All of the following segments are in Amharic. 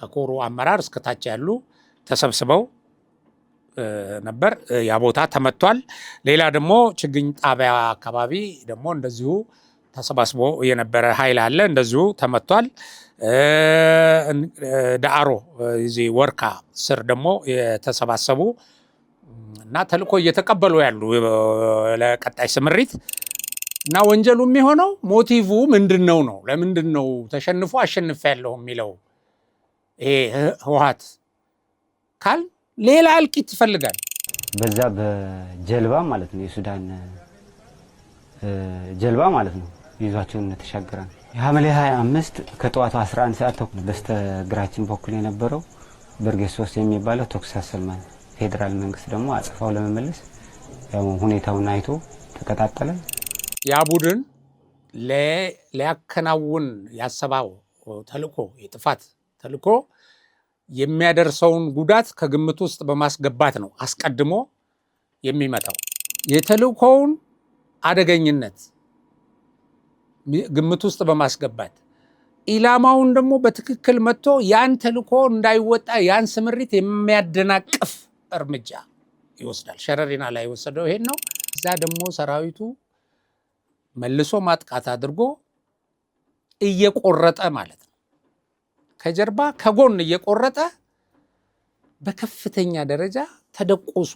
ከኮሩ አመራር እስከታች ያሉ ተሰብስበው ነበር። ያ ቦታ ተመቷል። ሌላ ደግሞ ችግኝ ጣቢያ አካባቢ ደግሞ እንደዚሁ ተሰባስቦ የነበረ ኃይል አለ፣ እንደዚሁ ተመቷል። ዳአሮ እዚህ ወርካ ስር ደግሞ የተሰባሰቡ እና ተልእኮ እየተቀበሉ ያሉ ለቀጣይ ስምሪት እና ወንጀሉ የሚሆነው ሞቲቭ ምንድነው ነው? ለምንድነው ተሸንፎ አሸንፌያለሁ የሚለው ይሄ ህወሓት ካል ሌላ እልቂት ይፈልጋል። በዛ በጀልባ ማለት ነው የሱዳን ጀልባ ማለት ነው ይዟቸውን ተሻገራን። ሐምሌ 25 ከጠዋቱ 11 ሰዓት ተኩል በስተግራችን በኩል የነበረው ብርጌድ 3 የሚባለው ተኩስ ያሰማል። ፌደራል መንግስት ደግሞ አጽፋው ለመመለስ ያው ሁኔታውን አይቶ ተቀጣጠለ። ያ ቡድን ሊያከናውን ያሰባው ተልእኮ የጥፋት ተልእኮ የሚያደርሰውን ጉዳት ከግምት ውስጥ በማስገባት ነው አስቀድሞ የሚመጣው። የተልእኮውን አደገኝነት ግምት ውስጥ በማስገባት ኢላማውን ደግሞ በትክክል መጥቶ ያን ተልእኮ እንዳይወጣ ያን ስምሪት የሚያደናቅፍ እርምጃ ይወስዳል። ሸረሪና ላይ የወሰደው ይሄን ነው። እዛ ደግሞ ሰራዊቱ መልሶ ማጥቃት አድርጎ እየቆረጠ ማለት ነው፣ ከጀርባ ከጎን እየቆረጠ በከፍተኛ ደረጃ ተደቆሱ።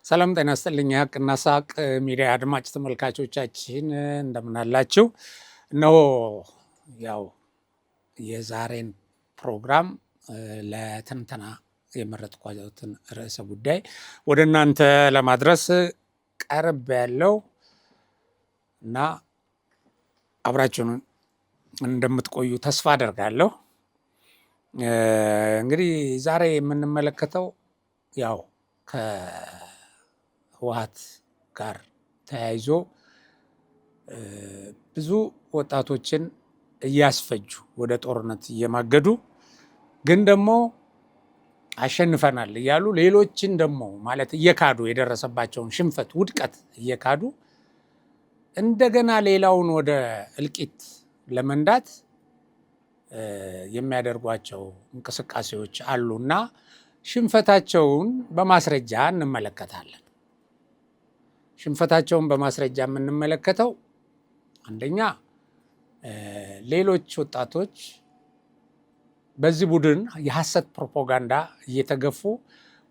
ሰላም ጤና ይስጥልኝ። ሀቅና ሳቅ ሚዲያ አድማጭ ተመልካቾቻችን እንደምን አላችሁ? እነሆ ያው የዛሬን ፕሮግራም ለትንተና የመረጥኳትን ርዕሰ ጉዳይ ወደ እናንተ ለማድረስ ቀርብ ያለው እና አብራችሁን እንደምትቆዩ ተስፋ አደርጋለሁ። እንግዲህ ዛሬ የምንመለከተው ያው ከህወሓት ጋር ተያይዞ ብዙ ወጣቶችን እያስፈጁ ወደ ጦርነት እየማገዱ ግን ደግሞ አሸንፈናል እያሉ ሌሎችን ደግሞ ማለት እየካዱ የደረሰባቸውን ሽንፈት፣ ውድቀት እየካዱ እንደገና ሌላውን ወደ እልቂት ለመንዳት የሚያደርጓቸው እንቅስቃሴዎች አሉና ሽንፈታቸውን በማስረጃ እንመለከታለን። ሽንፈታቸውን በማስረጃ የምንመለከተው አንደኛ ሌሎች ወጣቶች በዚህ ቡድን የሐሰት ፕሮፓጋንዳ እየተገፉ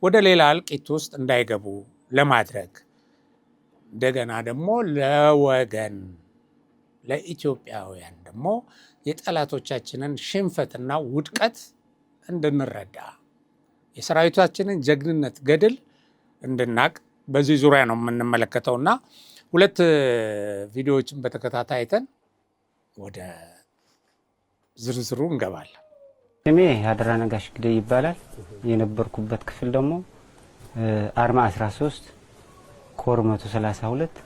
ወደ ሌላ እልቂት ውስጥ እንዳይገቡ ለማድረግ እንደገና ደግሞ ለወገን ለኢትዮጵያውያን ደግሞ የጠላቶቻችንን ሽንፈትና ውድቀት እንድንረዳ የሰራዊታችንን ጀግንነት ገድል እንድናቅ በዚህ ዙሪያ ነው የምንመለከተውና ሁለት ቪዲዮዎችን በተከታታይ አይተን ወደ ዝርዝሩ እንገባለን። ስሜ ያደራ ነጋሽ ግዴ ይባላል። የነበርኩበት ክፍል ደግሞ አርማ 13 ኮር 132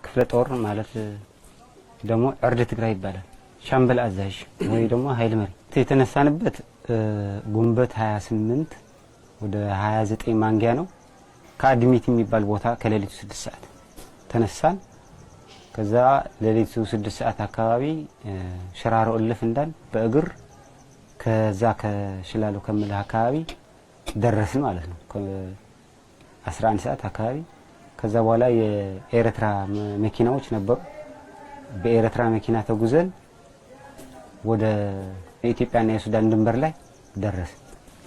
ክፍለ ጦር ማለት ደግሞ ዕርድ ትግራይ ይባላል። ሻምበል አዛዥ ወይ ደግሞ ኃይል መሪ። የተነሳንበት ጉንበት 28 ወደ 29 ማንጊያ ነው። ከአድሚት የሚባል ቦታ ከሌሊቱ 6 ሰዓት ተነሳን። ከዛ ሌሊቱ 6 ሰዓት አካባቢ ሽራሮ እልፍ እንዳል በእግር ከዛ ከሽላሎ ከምልህ አካባቢ ደረስን ማለት ነው። 11 ሰዓት አካባቢ ከዛ በኋላ የኤርትራ መኪናዎች ነበሩ። በኤርትራ መኪና ተጉዘን ወደ ኢትዮጵያና የሱዳን ድንበር ላይ ደረስን።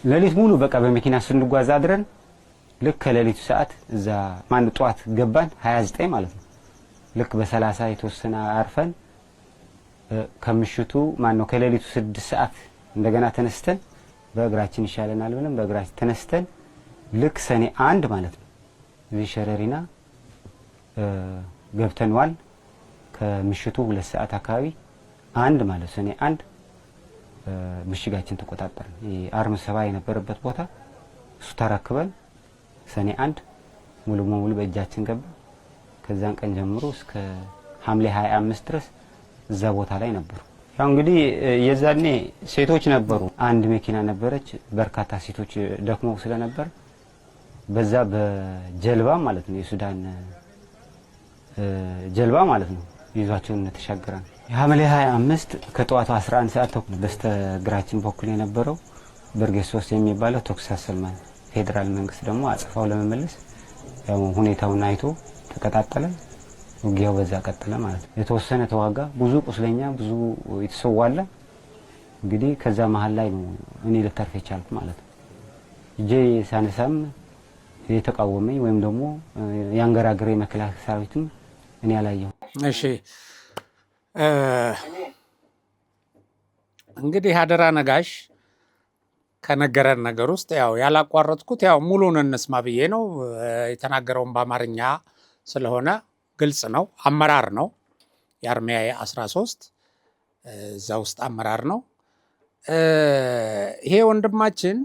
ሌሊት ሙሉ በቃ በመኪና ስንጓዝ አድረን ልክ ከሌሊቱ ሰዓት እዛ ማን ጧት ገባን 29 ማለት ነው። ልክ በ30 የተወሰነ አርፈን ከምሽቱ ማን ነው ከሌሊቱ 6 ሰዓት እንደገና ተነስተን በእግራችን ይሻለናል ብለን በእግራችን ተነስተን ልክ ሰኔ 1 ማለት ነው እዚህ ሸረሪና ገብተንዋል። ከምሽቱ 2 ሰዓት አካባቢ 1 ማለት ሰኔ 1 ምሽጋችን ተቆጣጠርን። የአርም ሰባ የነበረበት ቦታ እሱ ተረክበን ሰኔ 1 ሙሉ በሙሉ በእጃችን ገባ። ከዛን ቀን ጀምሮ እስከ ሐምሌ 25 ድረስ እዛ ቦታ ላይ ነበሩ። ያው እንግዲህ የዛኔ ሴቶች ነበሩ። አንድ መኪና ነበረች። በርካታ ሴቶች ደክመው ስለነበር በዛ በጀልባ ማለት ነው የሱዳን ጀልባ ማለት ነው ይዟቸውን ተሻገረን። ሐምሌ 25 ከጠዋቱ 11 ሰዓት ተኩል በስተግራችን በኩል የነበረው ብርጌድ 3 የሚባለው ተኩስ ያሰማል። ፌዴራል መንግስት ደግሞ አጽፋው ለመመለስ ያው ሁኔታውን አይቶ ተቀጣጠለ። ውጊያው በዛ ቀጠለ ማለት ነው። የተወሰነ ተዋጋ፣ ብዙ ቁስለኛ፣ ብዙ የተሰዋለ። እንግዲህ ከዛ መሃል ላይ ነው እኔ ልተርፍ የቻልኩ ማለት ነው። እጄ ሳነሳም የተቃወመኝ ወይም ደግሞ ያንገራገረ መከላከያ ሰራዊትም እኔ አላየሁ። እሺ እንግዲህ አደራ ነጋሽ ከነገረን ነገር ውስጥ ያው ያላቋረጥኩት ያው ሙሉን እንስማ ብዬ ነው። የተናገረውን በአማርኛ ስለሆነ ግልጽ ነው። አመራር ነው። የአርሚያ 13 እዛ ውስጥ አመራር ነው። ይሄ ወንድማችን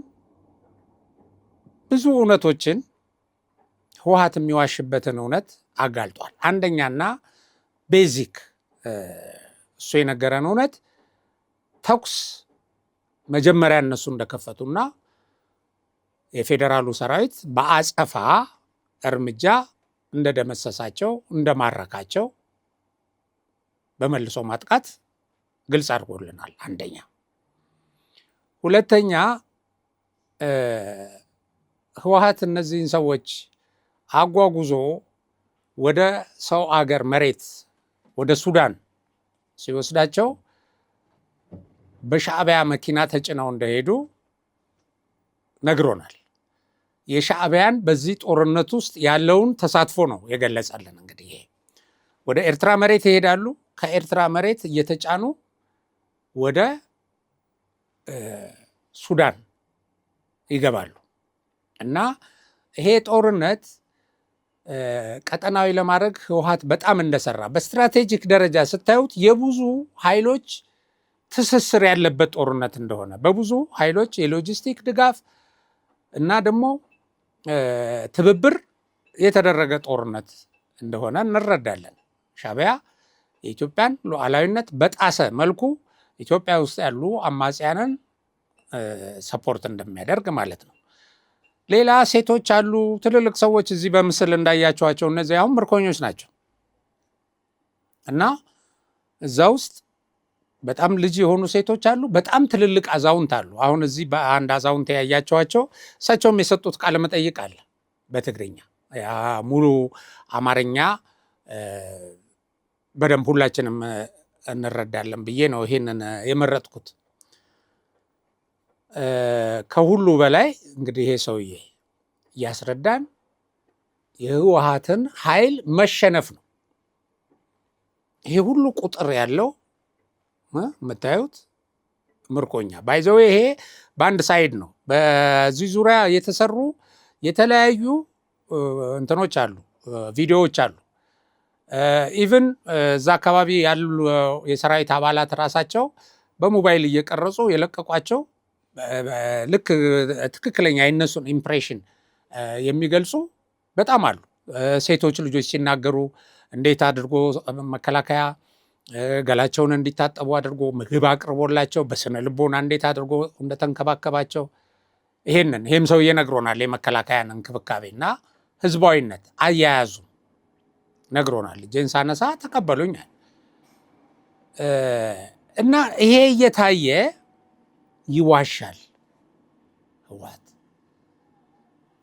ብዙ እውነቶችን ህወሓት የሚዋሽበትን እውነት አጋልጧል። አንደኛና ቤዚክ እሱ የነገረን እውነት ተኩስ መጀመሪያ እነሱ እንደከፈቱና የፌዴራሉ ሰራዊት በአጸፋ እርምጃ እንደደመሰሳቸው እንደማረካቸው በመልሶ ማጥቃት ግልጽ አድርጎልናል። አንደኛ። ሁለተኛ ህወሓት እነዚህን ሰዎች አጓጉዞ ወደ ሰው አገር መሬት ወደ ሱዳን ሲወስዳቸው በሻዕቢያ መኪና ተጭነው እንደሄዱ ነግሮናል። የሻዕቢያን በዚህ ጦርነት ውስጥ ያለውን ተሳትፎ ነው የገለጸልን። እንግዲህ ይሄ ወደ ኤርትራ መሬት ይሄዳሉ፣ ከኤርትራ መሬት እየተጫኑ ወደ ሱዳን ይገባሉ እና ይሄ ጦርነት ቀጠናዊ ለማድረግ ህወሓት በጣም እንደሰራ በስትራቴጂክ ደረጃ ስታዩት የብዙ ኃይሎች ትስስር ያለበት ጦርነት እንደሆነ በብዙ ኃይሎች የሎጂስቲክ ድጋፍ እና ደግሞ ትብብር የተደረገ ጦርነት እንደሆነ እንረዳለን። ሻዕቢያ የኢትዮጵያን ሉዓላዊነት በጣሰ መልኩ ኢትዮጵያ ውስጥ ያሉ አማጽያንን ሰፖርት እንደሚያደርግ ማለት ነው። ሌላ ሴቶች አሉ፣ ትልልቅ ሰዎች እዚህ በምስል እንዳያቸዋቸው እነዚህ አሁን ምርኮኞች ናቸው እና እዛ ውስጥ በጣም ልጅ የሆኑ ሴቶች አሉ፣ በጣም ትልልቅ አዛውንት አሉ። አሁን እዚህ በአንድ አዛውንት ያያቸዋቸው እሳቸውም የሰጡት ቃለ መጠይቅ አለ በትግርኛ። ያ ሙሉ አማርኛ በደንብ ሁላችንም እንረዳለን ብዬ ነው ይሄንን የመረጥኩት። ከሁሉ በላይ እንግዲህ ይሄ ሰውዬ እያስረዳን የህወሓትን ኃይል መሸነፍ ነው። ይሄ ሁሉ ቁጥር ያለው የምታዩት ምርኮኛ ባይዘው ይሄ በአንድ ሳይድ ነው። በዚህ ዙሪያ የተሰሩ የተለያዩ እንትኖች አሉ፣ ቪዲዮዎች አሉ። ኢቭን እዛ አካባቢ ያሉ የሰራዊት አባላት ራሳቸው በሞባይል እየቀረጹ የለቀቋቸው ልክ ትክክለኛ የነሱን ኢምፕሬሽን የሚገልጹ በጣም አሉ። ሴቶች ልጆች ሲናገሩ እንዴት አድርጎ መከላከያ ገላቸውን እንዲታጠቡ አድርጎ ምግብ አቅርቦላቸው በስነ ልቦና እንዴት አድርጎ እንደተንከባከባቸው ይሄም ሰውዬ ነግሮናል። የመከላከያን እንክብካቤና ህዝባዊነት አያያዙ ነግሮናል። እጄን ሳነሳ ተቀበሉኛል እና ይሄ እየታየ ይዋሻል። ህወሓት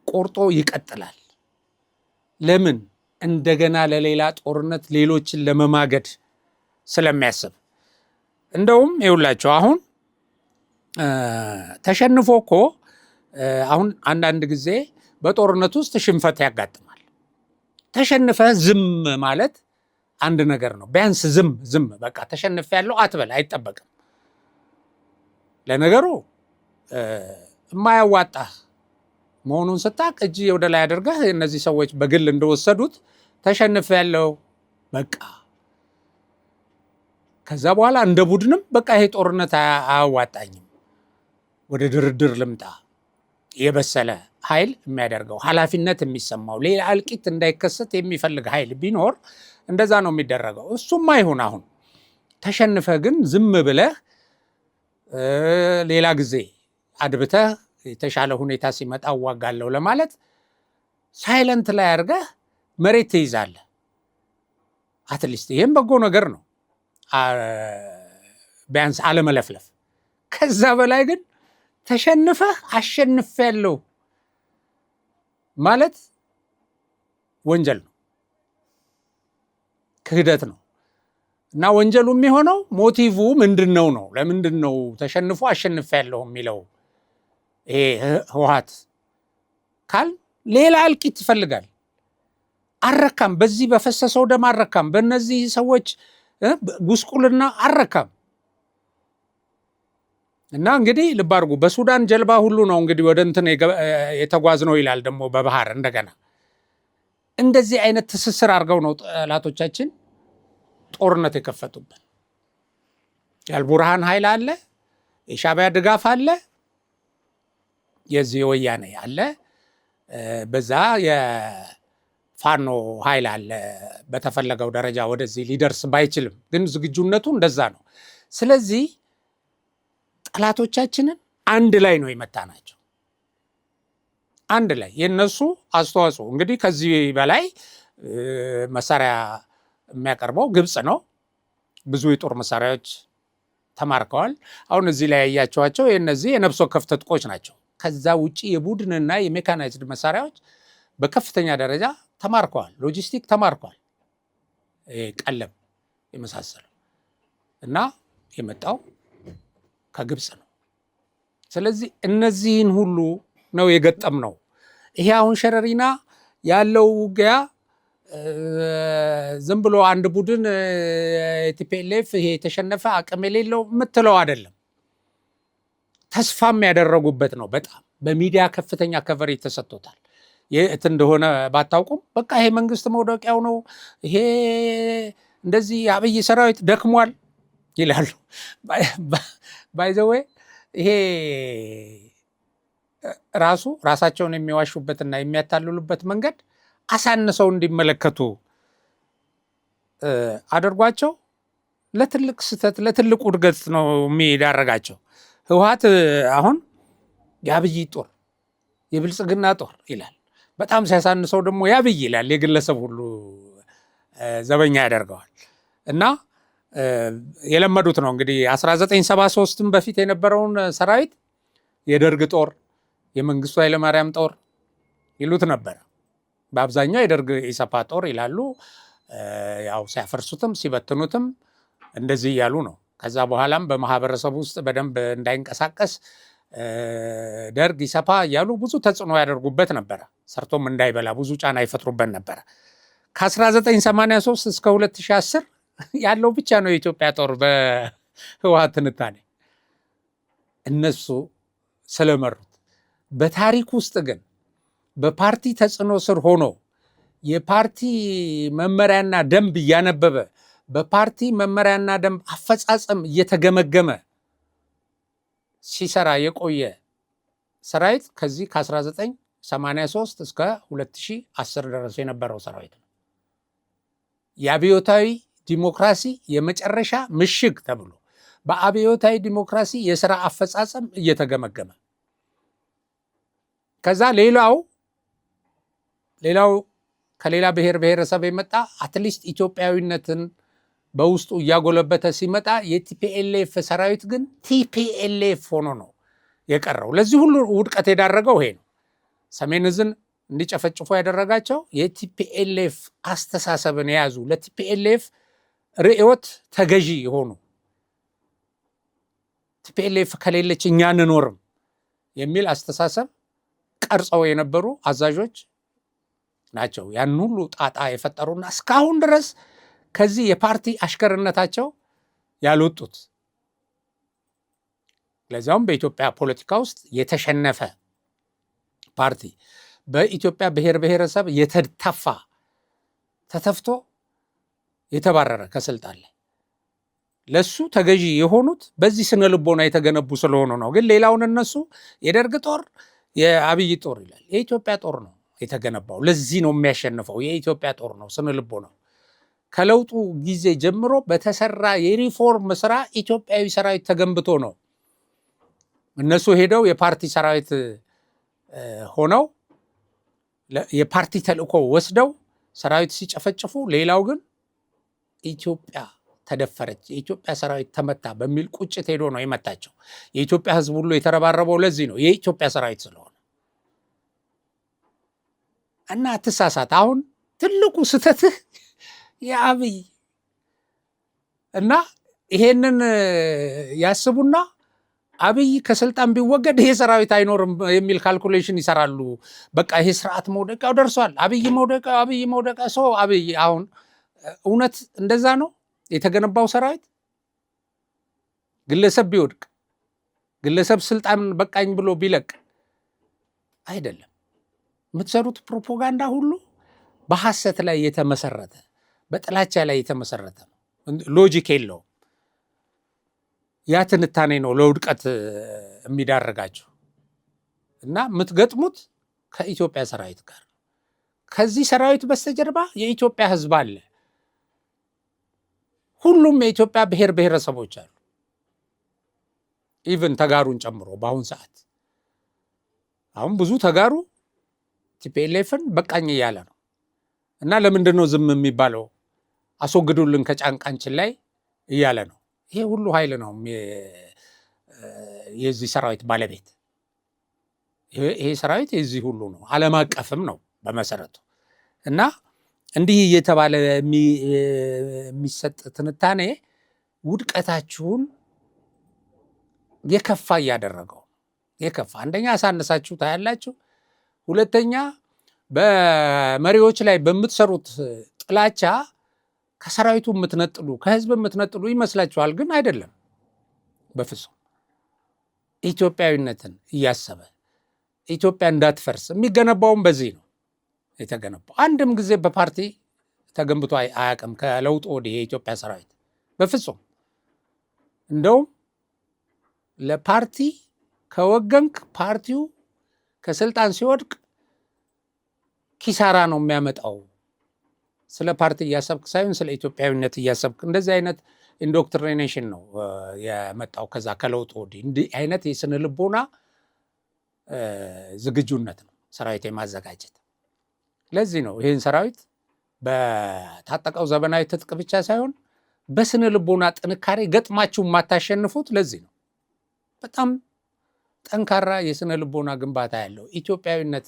ቆርጦ ይቀጥላል። ለምን? እንደገና ለሌላ ጦርነት ሌሎችን ለመማገድ ስለሚያስብ። እንደውም ይኸውላቸው አሁን ተሸንፎ እኮ አሁን አንዳንድ ጊዜ በጦርነት ውስጥ ሽንፈት ያጋጥማል። ተሸንፈህ ዝም ማለት አንድ ነገር ነው። ቢያንስ ዝም በቃ ተሸንፍ ያለው አትበል፣ አይጠበቅም። ለነገሩ የማያዋጣህ መሆኑን ስታቅ እጅ ወደ ላይ አድርገህ እነዚህ ሰዎች በግል እንደወሰዱት ተሸንፍ ያለው በቃ ከዛ በኋላ እንደ ቡድንም በቃ ይሄ ጦርነት አያዋጣኝም፣ ወደ ድርድር ልምጣ። የበሰለ ኃይል የሚያደርገው ኃላፊነት የሚሰማው ሌላ እልቂት እንዳይከሰት የሚፈልግ ኃይል ቢኖር እንደዛ ነው የሚደረገው። እሱም አይሁን አሁን ተሸንፈ ግን ዝም ብለህ ሌላ ጊዜ አድብተህ የተሻለ ሁኔታ ሲመጣ እዋጋለሁ ለማለት ሳይለንት ላይ አድርገህ መሬት ትይዛለህ። አትሊስት ይህም በጎ ነገር ነው፣ ቢያንስ አለመለፍለፍ። ከዛ በላይ ግን ተሸንፈህ አሸንፌያለሁ ማለት ወንጀል ነው፣ ክህደት ነው። እና ወንጀሉ የሚሆነው ሞቲቭ ምንድን ነው? ለምንድን ነው ተሸንፎ አሸንፌያለሁ የሚለው? ይሄ ህወሓት ካል ሌላ እልቂት ይፈልጋል። አረካም፣ በዚህ በፈሰሰው ደም አረካም፣ በእነዚህ ሰዎች ጉስቁልና አረካም። እና እንግዲህ ልብ አድርጉ፣ በሱዳን ጀልባ ሁሉ ነው እንግዲህ ወደ እንትን የተጓዝ ነው ይላል። ደግሞ በባህር እንደገና እንደዚህ አይነት ትስስር አድርገው ነው ጠላቶቻችን ጦርነት የከፈቱብን። የአልቡርሃን ኃይል አለ፣ የሻዕቢያ ድጋፍ አለ፣ የዚህ ወያኔ አለ፣ በዛ የፋኖ ኃይል አለ። በተፈለገው ደረጃ ወደዚህ ሊደርስ ባይችልም ግን ዝግጁነቱ እንደዛ ነው። ስለዚህ ጠላቶቻችንን አንድ ላይ ነው የመታናቸው። አንድ ላይ የነሱ አስተዋጽኦ እንግዲህ ከዚህ በላይ መሳሪያ የሚያቀርበው ግብፅ ነው። ብዙ የጦር መሳሪያዎች ተማርከዋል። አሁን እዚህ ላይ ያያቸዋቸው የነዚህ የነፍስ ወከፍ ትጥቆች ናቸው። ከዛ ውጭ የቡድንና የሜካናይዝድ መሳሪያዎች በከፍተኛ ደረጃ ተማርከዋል። ሎጂስቲክ ተማርከዋል፣ ቀለብ የመሳሰለው እና የመጣው ከግብፅ ነው። ስለዚህ እነዚህን ሁሉ ነው የገጠም ነው። ይሄ አሁን ሸረሪና ያለው ውጊያ ዝም ብሎ አንድ ቡድን ቲፒኤልኤፍ ይሄ የተሸነፈ አቅም የሌለው የምትለው አይደለም። ተስፋም ያደረጉበት ነው። በጣም በሚዲያ ከፍተኛ ከቨሬጅ ተሰጥቶታል። የት እንደሆነ ባታውቁም በቃ ይሄ መንግስት መውደቂያው ነው፣ ይሄ እንደዚህ የአብይ ሰራዊት ደክሟል ይላሉ። ባይዘዌ ይሄ ራሳቸውን የሚዋሹበትና የሚያታልሉበት መንገድ አሳንሰው እንዲመለከቱ አድርጓቸው ለትልቅ ስህተት ለትልቅ ውድቀት ነው የሚዳረጋቸው። ህወሓት አሁን የአብይ ጦር የብልጽግና ጦር ይላል። በጣም ሲያሳንሰው ደግሞ የአብይ ይላል። የግለሰብ ሁሉ ዘበኛ ያደርገዋል። እና የለመዱት ነው እንግዲህ 1973 በፊት የነበረውን ሰራዊት የደርግ ጦር፣ የመንግስቱ ኃይለማርያም ጦር ይሉት ነበረ። በአብዛኛው የደርግ ኢሰፓ ጦር ይላሉ። ያው ሲያፈርሱትም ሲበትኑትም እንደዚህ እያሉ ነው። ከዛ በኋላም በማህበረሰቡ ውስጥ በደንብ እንዳይንቀሳቀስ ደርግ ኢሰፓ እያሉ ብዙ ተጽዕኖ ያደርጉበት ነበረ። ሰርቶም እንዳይበላ ብዙ ጫና ይፈጥሩበት ነበረ። ከ1983 እስከ 2010 ያለው ብቻ ነው የኢትዮጵያ ጦር በህወሓት ትንታኔ እነሱ ስለመሩት። በታሪክ ውስጥ ግን በፓርቲ ተጽዕኖ ስር ሆኖ የፓርቲ መመሪያና ደንብ እያነበበ በፓርቲ መመሪያና ደንብ አፈጻጸም እየተገመገመ ሲሰራ የቆየ ሰራዊት ከዚህ ከ1983 እስከ 2010 ድረስ የነበረው ሰራዊት ነው። የአብዮታዊ ዲሞክራሲ የመጨረሻ ምሽግ ተብሎ በአብዮታዊ ዲሞክራሲ የስራ አፈጻጸም እየተገመገመ ከዛ ሌላው ከሌላ ብሔር ብሔረሰብ የመጣ አትሊስት ኢትዮጵያዊነትን በውስጡ እያጎለበተ ሲመጣ የቲፒኤልኤፍ ሰራዊት ግን ቲፒኤልኤፍ ሆኖ ነው የቀረው። ለዚህ ሁሉ ውድቀት የዳረገው ይሄ ነው። ሰሜን ዕዝን እንዲጨፈጭፉ ያደረጋቸው የቲፒኤልኤፍ አስተሳሰብን የያዙ ለቲፒኤልኤፍ ርዕዮት ተገዢ የሆኑ ቲፒኤልኤፍ ከሌለች እኛ አንኖርም የሚል አስተሳሰብ ቀርጸው የነበሩ አዛዦች ናቸው ያን ሁሉ ጣጣ የፈጠሩና እስካሁን ድረስ ከዚህ የፓርቲ አሽከርነታቸው ያልወጡት። ለዚያውም በኢትዮጵያ ፖለቲካ ውስጥ የተሸነፈ ፓርቲ በኢትዮጵያ ብሔር ብሔረሰብ የተተፋ ተተፍቶ የተባረረ ከስልጣን ላይ ለሱ ተገዢ የሆኑት በዚህ ስነ ልቦና የተገነቡ ስለሆኑ ነው። ግን ሌላውን እነሱ የደርግ ጦር የአብይ ጦር ይላል። የኢትዮጵያ ጦር ነው የተገነባው። ለዚህ ነው የሚያሸንፈው። የኢትዮጵያ ጦር ነው ስነ ልቦናው። ከለውጡ ጊዜ ጀምሮ በተሰራ የሪፎርም ስራ ኢትዮጵያዊ ሰራዊት ተገንብቶ ነው እነሱ ሄደው የፓርቲ ሰራዊት ሆነው የፓርቲ ተልእኮ ወስደው ሰራዊት ሲጨፈጭፉ፣ ሌላው ግን ኢትዮጵያ ተደፈረች፣ የኢትዮጵያ ሰራዊት ተመታ በሚል ቁጭት ሄዶ ነው የመታቸው። የኢትዮጵያ ህዝብ ሁሉ የተረባረበው ለዚህ ነው፣ የኢትዮጵያ ሰራዊት ስለሆነ። እና አትሳሳት። አሁን ትልቁ ስተትህ የአብይ እና ይሄንን ያስቡና አብይ ከስልጣን ቢወገድ ይሄ ሰራዊት አይኖርም የሚል ካልኩሌሽን ይሰራሉ። በቃ ይሄ ስርዓት መውደቂያው ደርሷል፣ አብይ መውደቂያ ሰው አብይ አሁን እውነት እንደዛ ነው የተገነባው ሰራዊት? ግለሰብ ቢወድቅ ግለሰብ ስልጣን በቃኝ ብሎ ቢለቅ አይደለም። የምትሰሩት ፕሮፓጋንዳ ሁሉ በሐሰት ላይ የተመሰረተ በጥላቻ ላይ የተመሰረተ ነው። ሎጂክ የለውም። ያ ትንታኔ ነው ለውድቀት የሚዳረጋቸው። እና የምትገጥሙት ከኢትዮጵያ ሰራዊት ጋር። ከዚህ ሰራዊት በስተጀርባ የኢትዮጵያ ህዝብ አለ። ሁሉም የኢትዮጵያ ብሔር ብሔረሰቦች አሉ፣ ኢቭን ተጋሩን ጨምሮ። በአሁን ሰዓት አሁን ብዙ ተጋሩ ቲፒኤልኤፍን በቃኝ እያለ ነው። እና ለምንድን ነው ዝም የሚባለው? አስወግዱልን ከጫንቃንችን ላይ እያለ ነው። ይሄ ሁሉ ኃይል ነው የዚህ ሰራዊት ባለቤት። ይሄ ሰራዊት የዚህ ሁሉ ነው፣ ዓለም አቀፍም ነው በመሰረቱ። እና እንዲህ እየተባለ የሚሰጥ ትንታኔ ውድቀታችሁን የከፋ እያደረገው የከፋ አንደኛ አሳነሳችሁ ታያላችሁ። ሁለተኛ በመሪዎች ላይ በምትሰሩት ጥላቻ ከሰራዊቱ የምትነጥሉ ከህዝብ የምትነጥሉ ይመስላችኋል፣ ግን አይደለም በፍጹም። ኢትዮጵያዊነትን እያሰበ ኢትዮጵያ እንዳትፈርስ የሚገነባውም በዚህ ነው የተገነባው። አንድም ጊዜ በፓርቲ ተገንብቶ አያውቅም ከለውጡ ወዲህ የኢትዮጵያ ሰራዊት በፍጹም። እንደውም ለፓርቲ ከወገንክ ፓርቲው ከስልጣን ሲወድቅ ኪሳራ ነው የሚያመጣው። ስለ ፓርቲ እያሰብክ ሳይሆን ስለ ኢትዮጵያዊነት እያሰብክ። እንደዚህ አይነት ኢንዶክትሪኔሽን ነው የመጣው ከዛ ከለውጡ ወዲህ። እንዲህ አይነት የስነ ልቦና ዝግጁነት ነው ሰራዊት የማዘጋጀት። ለዚህ ነው ይህን ሰራዊት በታጠቀው ዘመናዊ ትጥቅ ብቻ ሳይሆን በስነ ልቦና ጥንካሬ ገጥማችሁ የማታሸንፉት። ለዚህ ነው በጣም ጠንካራ የስነ ልቦና ግንባታ ያለው ኢትዮጵያዊነት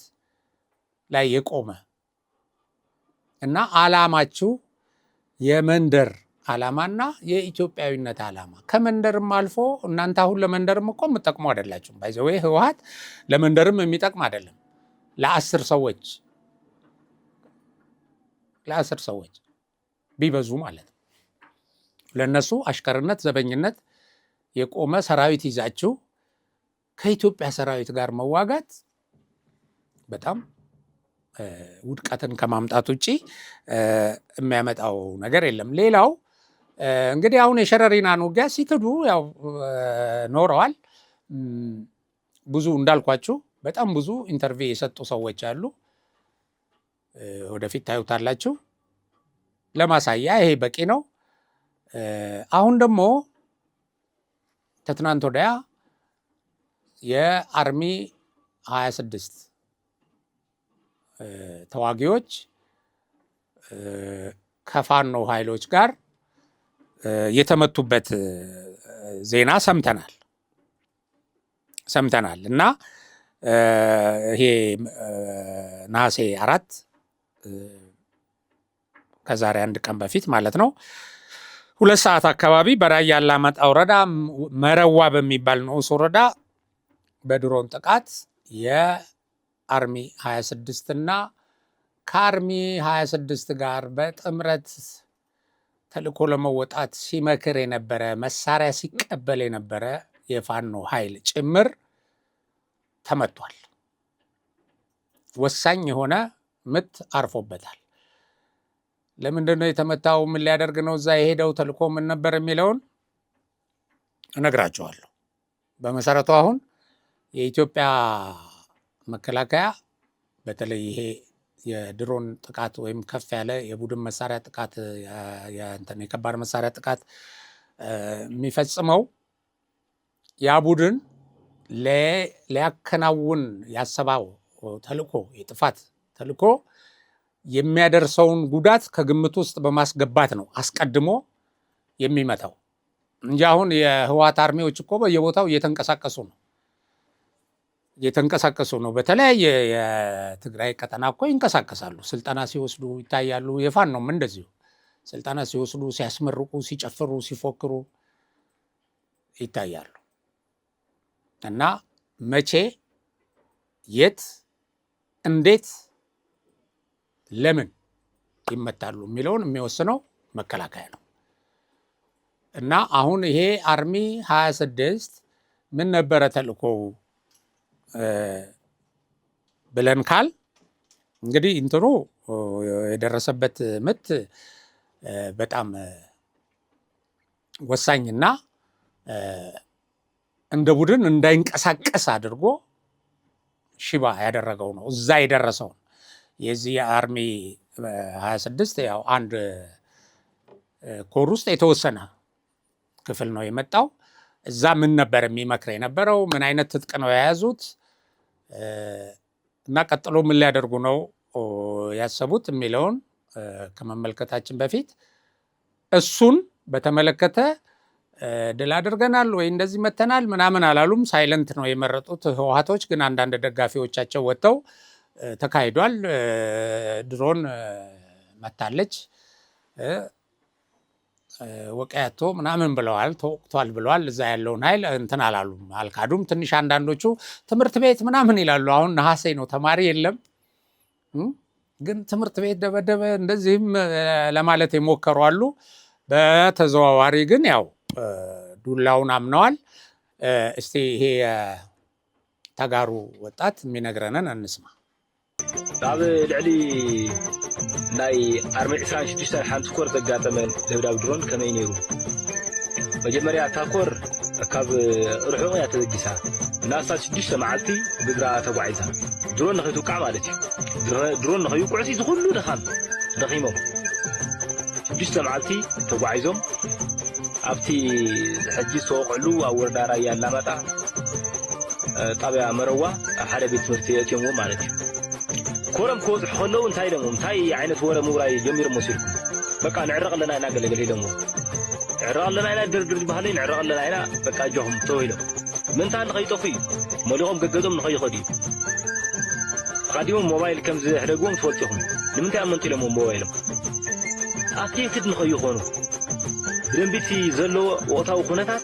ላይ የቆመ እና ዓላማችሁ የመንደር ዓላማና የኢትዮጵያዊነት ዓላማ ከመንደርም አልፎ እናንተ አሁን ለመንደርም እኮ የምትጠቅሙ አይደላችሁም። ባይዘው ህወሓት ለመንደርም የሚጠቅም አይደለም። ለ10 ሰዎች ቢበዙ ማለት ነው። ለነሱ አሽከርነት፣ ዘበኝነት የቆመ ሰራዊት ይዛችሁ ከኢትዮጵያ ሰራዊት ጋር መዋጋት በጣም ውድቀትን ከማምጣት ውጭ የሚያመጣው ነገር የለም። ሌላው እንግዲህ አሁን የሸረሪናን ውጊያ ሲክዱ ያው ኖረዋል። ብዙ እንዳልኳችሁ በጣም ብዙ ኢንተርቪው የሰጡ ሰዎች አሉ። ወደፊት ታዩታላችሁ። ለማሳያ ይሄ በቂ ነው። አሁን ደግሞ ከትናንት ወዲያ የአርሚ 26 ተዋጊዎች ከፋኖ ኃይሎች ጋር የተመቱበት ዜና ሰምተናል እና ይሄ ነሐሴ 4 ከዛሬ 1 ቀን በፊት ማለት ነው 2 ሰዓት አካባቢ በራያ አላማጣ ወረዳ መረዋ በሚባል ንዑስ ወረዳ በድሮን ጥቃት የአርሚ 26 እና ከአርሚ 26 ጋር በጥምረት ተልእኮ ለመወጣት ሲመክር የነበረ መሳሪያ ሲቀበል የነበረ የፋኖ ኃይል ጭምር ተመቷል። ወሳኝ የሆነ ምት አርፎበታል። ለምንድን ነው የተመታው? ምን ሊያደርግ ነው እዛ የሄደው? ተልእኮ ምን ነበር የሚለውን እነግራቸዋለሁ። በመሰረቱ አሁን የኢትዮጵያ መከላከያ በተለይ ይሄ የድሮን ጥቃት ወይም ከፍ ያለ የቡድን መሳሪያ ጥቃት የከባድ መሳሪያ ጥቃት የሚፈጽመው ያ ቡድን ሊያከናውን ያሰባው ተልእኮ የጥፋት ተልእኮ የሚያደርሰውን ጉዳት ከግምት ውስጥ በማስገባት ነው አስቀድሞ የሚመታው እንጂ አሁን የህወሓት አርሚዎች እኮ በየቦታው እየተንቀሳቀሱ ነው። በተለያየ የትግራይ ቀጠና እኮ ይንቀሳቀሳሉ። ስልጠና ሲወስዱ ይታያሉ። የፋኖም እንደዚሁ ስልጠና ሲወስዱ፣ ሲያስመርቁ፣ ሲጨፍሩ፣ ሲፎክሩ ይታያሉ። እና መቼ፣ የት፣ እንዴት፣ ለምን ይመታሉ የሚለውን የሚወስነው መከላከያ ነው። እና አሁን ይሄ አርሚ 26 ምን ነበረ ተልእኮው ብለን ካል እንግዲህ እንትኑ የደረሰበት ምት በጣም ወሳኝና እንደ ቡድን እንዳይንቀሳቀስ አድርጎ ሽባ ያደረገው ነው። እዛ የደረሰው የዚህ አርሚ 26 ያው አንድ ኮር ውስጥ የተወሰነ ክፍል ነው የመጣው። እዛ ምን ነበር የሚመክር የነበረው? ምን አይነት ትጥቅ ነው የያዙት? እና ቀጥሎ ምን ሊያደርጉ ነው ያሰቡት የሚለውን ከመመልከታችን በፊት እሱን በተመለከተ ድል አድርገናል ወይ እንደዚህ መተናል ምናምን አላሉም። ሳይለንት ነው የመረጡት ህወሓቶች። ግን አንዳንድ ደጋፊዎቻቸው ወጥተው ተካሂዷል፣ ድሮን መታለች፣ ወቀያቶ ምናምን ብለዋል፣ ተወቅቷል ብለዋል። እዛ ያለውን ኃይል እንትን አላሉም፣ አልካዱም። ትንሽ አንዳንዶቹ ትምህርት ቤት ምናምን ይላሉ። አሁን ነሐሴ ነው፣ ተማሪ የለም። ግን ትምህርት ቤት ደበደበ እንደዚህም ለማለት የሞከሩ አሉ። በተዘዋዋሪ ግን ያው ዱላውን አምነዋል። እስቲ ይሄ ተጋሩ ወጣት የሚነግረንን እንስማ። ኣብ ልዕሊ ናይ ኣርሚ 26 ሓንቲ ኮር ዘጋጠመ ደብዳብ ድሮን ከመይ ነይሩ? መጀመርያ እታ ኮር ካብ ርሑቕ እያ ተዘጊሳ እና 6 መዓልቲ ብግራ ተጓዒዛ ድሮን ንኸይትውቃዕ ማለት እዩ። ድሮን ንኸይውቅዑ ዝኩሉ ደኺሞም 6 መዓልቲ ተጓዒዞም ኣብቲ ሕጂ ዝተወቅዕሉ ኣብ ወረዳ ራያ ኣላማጣ ጣብያ መረዋ ኣብ ሓደ ቤት ትምህርቲ የእትዮምዎ ማለት እዩ። ኮረም ክወፅሑ ከለዉ እንታይ ኢሎሞ እንታይ ዓይነት ወረ ምውራይ ጀሚሮም መሲልኩም በቃ ንዕረቕ ኣለና ኢና ገለገለ ኢሎሞ ንዕረቕ ኣለና ኢና ድርድር ዝበሃለ ንዕረቕ ኣለና ኢና በቃ እጆኹም ተባሂሎም ምንታይ ንኸይጠፉ እዩ መሊቖም ገገዞም ንኸይኸዱ እዩ። ቀዲሞም ሞባይል ከም ዝሕደግዎም ትፈልጡ ኢኹም። ንምንታይ ኣመንቱ ኢሎሞ ሞባይሎም ኣክቲቭ ንኸይኾኑ ብደንቢቲ ዘለዎ ወቕታዊ ኩነታት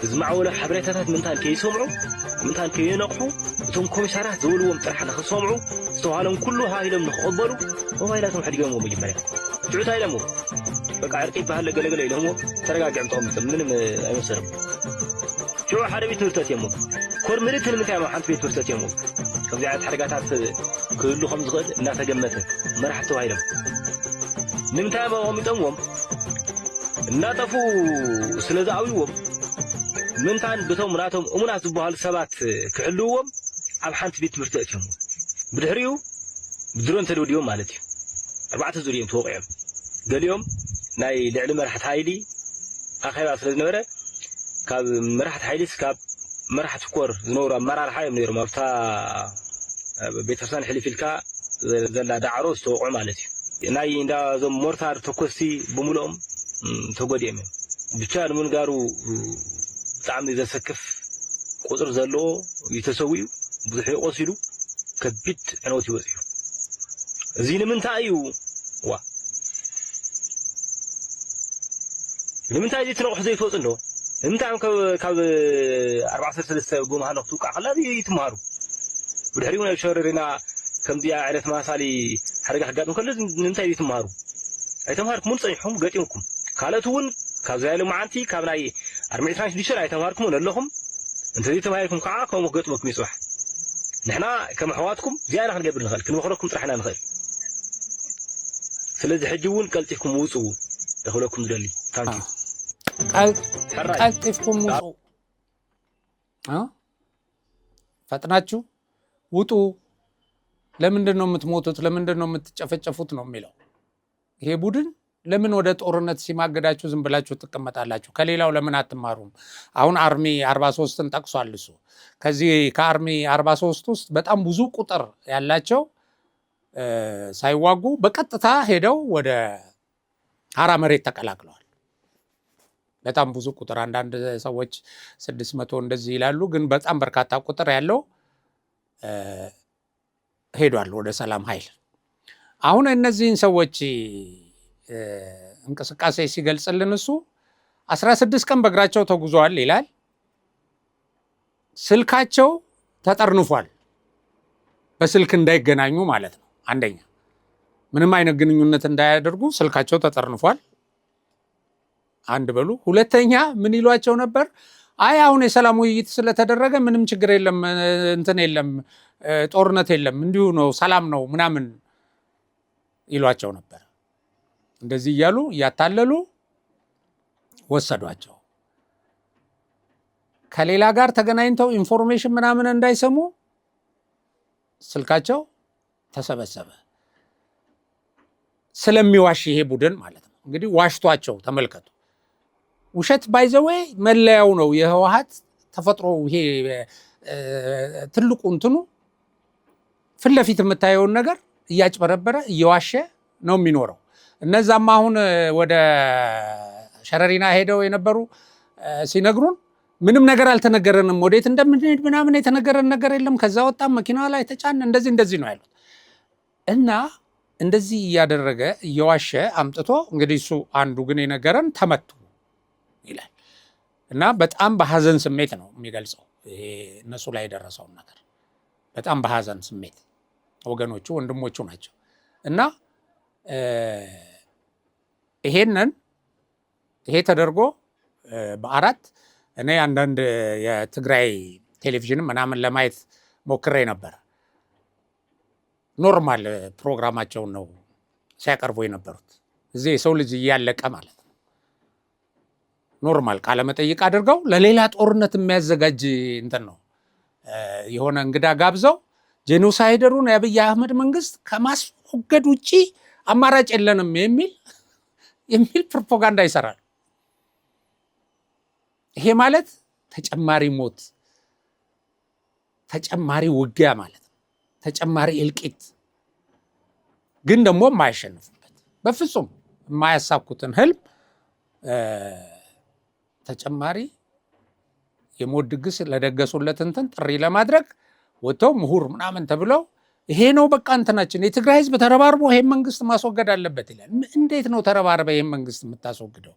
ዝማዕበሎ ሓበሬታታት ምንታይ ከይሰምዑ ምንታይ ከይነቕሑ እቶም ኮሚሳራት ዝበልዎም ጥራሕ ንኽሰምዑ ዝተባሃሎም ኩሉ ሃኢሎም ንኽቕበሉ ሞባይላቶም ሕዲጎምዎ መጀመርያ ትዑታ ኢሎሞ በቃ ዕርቂ ይበሃል ገለገለ ኢሎሞ ተረጋጊዖም ተቐሚጦም ምንም ኣይመሰሎም። ሽዑ ሓደ ቤት ትምህርቲ እትዮሞ ኮር ምልእቲ ንምንታይ ኣብ ሓንቲ ቤት ትምህርቲ እትዮሞ ከምዚ ዓይነት ሓደጋታት ክህሉ ከም ዝኽእል እናተገመተ መራሕቲ ተባሂሎም ንምንታይ ኣቐሚጦምዎም እናጠፉ ስለ ዝኣብይዎም ምንታን በቶም ናቶም እሙናት ዝበሃሉ ሰባት ክሕልውዎም ኣብ ሓንቲ ቤት ትምህርቲ እትዮም ብድሕሪኡ ብድሮን ተደውዲዮም ማለት እዩ። 4 ዙር እዮም ተወቂዖም ገሊኦም ናይ ልዕሊ መራሕቲ ሃይሊ ኣኼባ ስለ ዝነበረ ካብ መራሕቲ ሃይሊስ ካብ መራሕቲ ኮር ዝነበሩ ኣመራርሓ እዮም ነይሮም ኣብታ ቤተክርስትያን ሕልፍ ኢልካ ዘላ ዳዕሮ ዝተወቅዑ ማለት እዩ። ናይ እንዳዞም ሞርታር ተኮስቲ ብምልኦም ተጎዲኦም እዮም። ብቻ ንምንጋሩ ብጣዕሚ ዘሰክፍ ቁፅር ዘለዎ ይተሰዊኡ ብዙሕ ይቆሲሉ ከቢድ ዕንወት ይወፅዩ። እዚ ንምንታይ እዩ ዋ ንምንታይ እዚ ትነቕሑ ዘይትወፅ እንዶ ንምንታይ ካብ 43 ጉማህ ንኽትውቃዕ ከላ ይትመሃሩ ብድሕሪኡ ናይ ሸረሪና ከምዚ ዓይነት ማሳሊ ሓደጋ ክጋጥም ከሎ ንምንታይ ይትመሃሩ? ኣይተምሃርኩምን ፀኒሕኩም ገጢምኩም ካልኦት እውን ካብ ዝያለ መዓልቲ ካብ ናይ ኣርሚ 26 ኣይተምሃርኩምን ኣለኹም እንተዘይ ተማሂርኩም ከዓ ከምኡ ክገጥመኩም ይፅባሕ። ንሕና ከም ኣሕዋትኩም ዝያዳ ክንገብር ንኽእል ክንመኽረኩም ጥራሕና ንኽእል። ስለዚ ሕጂ እውን ቀልጢፍኩም ውፁ ደኽብለኩም ዝደሊ ታንኪዩ። ቀልጢፍኩም ውጡ፣ ፈጥናችሁ ውጡ። ለምንድን ነው የምትሞቱት? ለምንድን ነው የምትጨፈጨፉት ነው የሚለው ይሄ ቡድን። ለምን ወደ ጦርነት ሲማገዳችሁ ዝም ብላችሁ ትቀመጣላችሁ? ከሌላው ለምን አትማሩም? አሁን አርሚ 43ን ጠቅሷል እሱ። ከዚህ ከአርሚ 43 ውስጥ በጣም ብዙ ቁጥር ያላቸው ሳይዋጉ በቀጥታ ሄደው ወደ ሀራ መሬት ተቀላቅለዋል። በጣም ብዙ ቁጥር አንዳንድ ሰዎች 600 እንደዚህ ይላሉ፣ ግን በጣም በርካታ ቁጥር ያለው ሄዷል ወደ ሰላም ኃይል። አሁን እነዚህን ሰዎች እንቅስቃሴ ሲገልጽልን እሱ 16 ቀን በእግራቸው ተጉዘዋል ይላል። ስልካቸው ተጠርንፏል፣ በስልክ እንዳይገናኙ ማለት ነው። አንደኛ ምንም አይነት ግንኙነት እንዳያደርጉ ስልካቸው ተጠርንፏል። አንድ በሉ። ሁለተኛ ምን ይሏቸው ነበር? አይ አሁን የሰላም ውይይት ስለተደረገ ምንም ችግር የለም፣ እንትን የለም፣ ጦርነት የለም፣ እንዲሁ ነው፣ ሰላም ነው ምናምን ይሏቸው ነበር። እንደዚህ እያሉ እያታለሉ ወሰዷቸው። ከሌላ ጋር ተገናኝተው ኢንፎርሜሽን ምናምን እንዳይሰሙ ስልካቸው ተሰበሰበ። ስለሚዋሽ ይሄ ቡድን ማለት ነው። እንግዲህ ዋሽቷቸው ተመልከቱ። ውሸት ባይዘዌ መለያው ነው የህወሓት ተፈጥሮ። ይሄ ትልቁ እንትኑ ፊት ለፊት የምታየውን ነገር እያጭበረበረ እየዋሸ ነው የሚኖረው። እነዛም አሁን ወደ ሸረሪና ሄደው የነበሩ ሲነግሩን ምንም ነገር አልተነገረንም፣ ወዴት እንደምንሄድ ምናምን የተነገረን ነገር የለም፣ ከዛ ወጣም መኪና ላይ ተጫን፣ እንደዚህ ነው ያሉት። እና እንደዚህ እያደረገ እየዋሸ አምጥቶ እንግዲህ እሱ አንዱ ግን የነገረን ተመቱ ይላል። እና በጣም በሀዘን ስሜት ነው የሚገልጸው ይሄ እነሱ ላይ የደረሰውን ነገር። በጣም በሀዘን ስሜት ወገኖቹ ወንድሞቹ ናቸው። እና ይሄ ተደርጎ በአራት እኔ አንዳንድ የትግራይ ቴሌቪዥን ምናምን ለማየት ሞክሬ ነበር። ኖርማል ፕሮግራማቸውን ነው ሲያቀርቡ የነበሩት። እዚህ የሰው ልጅ እያለቀ ማለት ነው። ኖርማል ቃለመጠይቅ አድርገው ለሌላ ጦርነት የሚያዘጋጅ እንትን ነው። የሆነ እንግዳ ጋብዘው ጄኖሳይደሩን የአብይ አህመድ መንግስት ከማስወገድ ውጭ አማራጭ የለንም የሚል ፕሮፓጋንዳ ይሰራል። ይሄ ማለት ተጨማሪ ሞት፣ ተጨማሪ ውጊያ ማለት ነው። ተጨማሪ እልቂት፣ ግን ደግሞ የማያሸንፉበት በፍጹም የማያሳኩትን ህልም ተጨማሪ የሞት ድግስ ለደገሱለት እንትን ጥሪ ለማድረግ ወጥተው ምሁር ምናምን ተብለው ይሄ ነው በቃ እንትናችን የትግራይ ህዝብ ተረባርቦ ይሄን መንግስት ማስወገድ አለበት ይላል። እንዴት ነው ተረባርበ ይሄን መንግስት የምታስወግደው?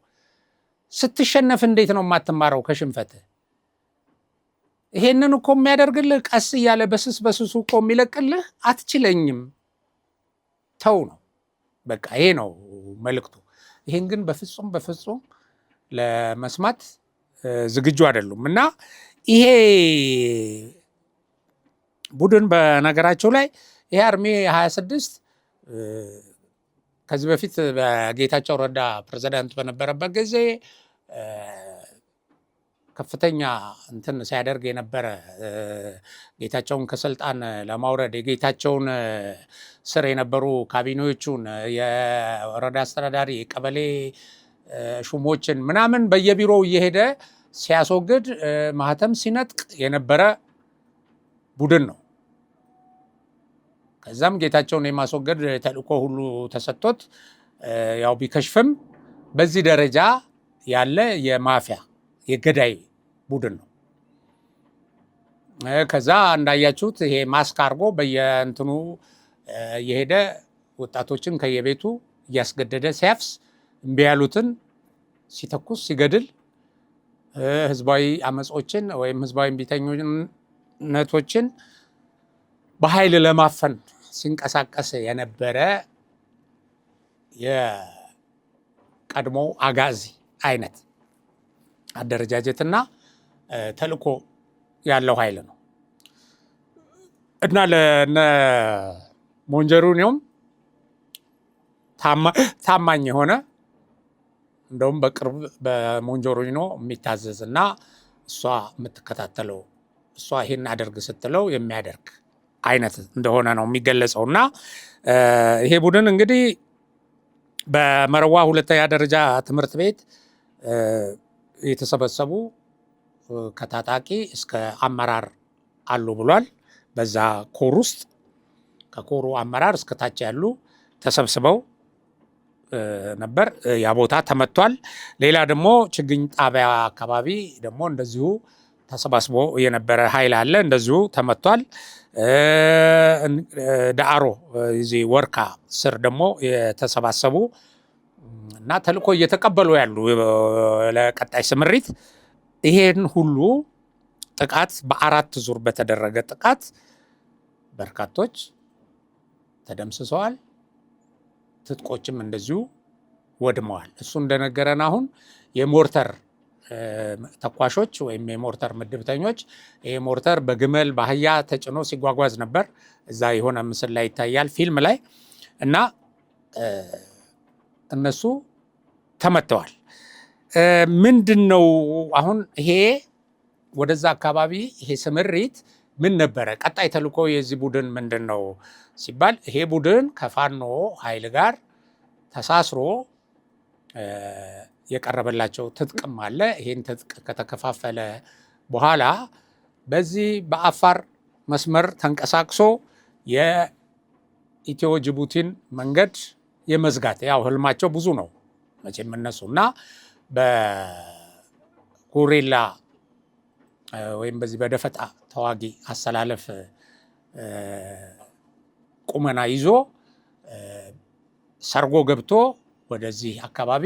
ስትሸነፍ እንዴት ነው የማትማረው ከሽንፈት? ይሄንን እኮ የሚያደርግልህ ቀስ እያለ በስሱ እኮ የሚለቅልህ አትችለኝም ተው ነው በቃ። ይሄ ነው መልእክቱ። ይሄን ግን በፍጹም ለመስማት ዝግጁ አይደሉም። እና ይሄ ቡድን በነገራቸው ላይ ይሄ አርሜ 26 ከዚህ በፊት በጌታቸው ረዳ ፕሬዝዳንት በነበረበት ጊዜ ከፍተኛ እንትን ሲያደርግ የነበረ ጌታቸውን ከስልጣን ለማውረድ የጌታቸውን ስር የነበሩ ካቢኔዎቹን የወረዳ አስተዳዳሪ ቀበሌ ሹሞችን ምናምን በየቢሮው እየሄደ ሲያስወግድ ማህተም ሲነጥቅ የነበረ ቡድን ነው። ከዛም ጌታቸውን የማስወገድ ተልእኮ ሁሉ ተሰጥቶት ያው ቢከሽፍም በዚህ ደረጃ ያለ የማፊያ የገዳይ ቡድን ነው። ከዛ እንዳያችሁት ይሄ ማስክ አድርጎ በየእንትኑ የሄደ ወጣቶችን ከየቤቱ እያስገደደ ሲያፍስ፣ እምቢ ያሉትን ሲተኩስ፣ ሲገድል፣ ህዝባዊ አመጾችን ወይም ህዝባዊ እምቢተኝነቶችን በኃይል ለማፈን ሲንቀሳቀስ የነበረ የቀድሞ አጋዚ አይነት አደረጃጀትና ተልእኮ ያለው ኃይል ነው እና ለነ ሞንጀሪኖም ታማኝ የሆነ እንደውም በቅርብ በሞንጀሪኖ የሚታዘዝ እና እሷ የምትከታተለው እሷ ይሄን አደርግ ስትለው የሚያደርግ አይነት እንደሆነ ነው የሚገለጸው። እና ይሄ ቡድን እንግዲህ በመረዋ ሁለተኛ ደረጃ ትምህርት ቤት የተሰበሰቡ ከታጣቂ እስከ አመራር አሉ ብሏል። በዛ ኮር ውስጥ ከኮሩ አመራር እስከታች ያሉ ተሰብስበው ነበር። ያ ቦታ ተመቷል። ሌላ ደግሞ ችግኝ ጣቢያ አካባቢ ደግሞ እንደዚሁ ተሰባስቦ የነበረ ኃይል አለ፣ እንደዚሁ ተመቷል። ዳዕሮ እዚህ ወርካ ስር ደግሞ የተሰባሰቡ እና ተልእኮ እየተቀበሉ ያሉ ለቀጣይ ስምሪት ይሄን ሁሉ ጥቃት በ4 ዙር በተደረገ ጥቃት በርካቶች ተደምስሰዋል። ትጥቆችም እንደዚሁ ወድመዋል። እሱ እንደነገረን አሁን የሞርተር ተኳሾች ወይም የሞርተር ምድብተኞች ይሄ ሞርተር በግመል በአህያ ተጭኖ ሲጓጓዝ ነበር። እዛ የሆነ ምስል ላይ ይታያል፣ ፊልም ላይ እና እነሱ ተመተዋል። ምንድነው አሁን ይሄ ወደዛ አካባቢ ይሄ ስምሪት ምን ነበረ? ቀጣይ ተልእኮ የዚህ ቡድን ምንድነው ሲባል ይሄ ቡድን ከፋኖ ኃይል ጋር ተሳስሮ የቀረበላቸው ትጥቅም አለ። ይሄን ትጥቅ ከተከፋፈለ በኋላ በዚህ በአፋር መስመር ተንቀሳቅሶ የኢትዮ ጅቡቲን መንገድ የመዝጋት ያው ህልማቸው ብዙ ነው መቼም እነሱ እና በጉሬላ ወይም በዚህ በደፈጣ ተዋጊ አሰላለፍ ቁመና ይዞ ሰርጎ ገብቶ ወደዚህ አካባቢ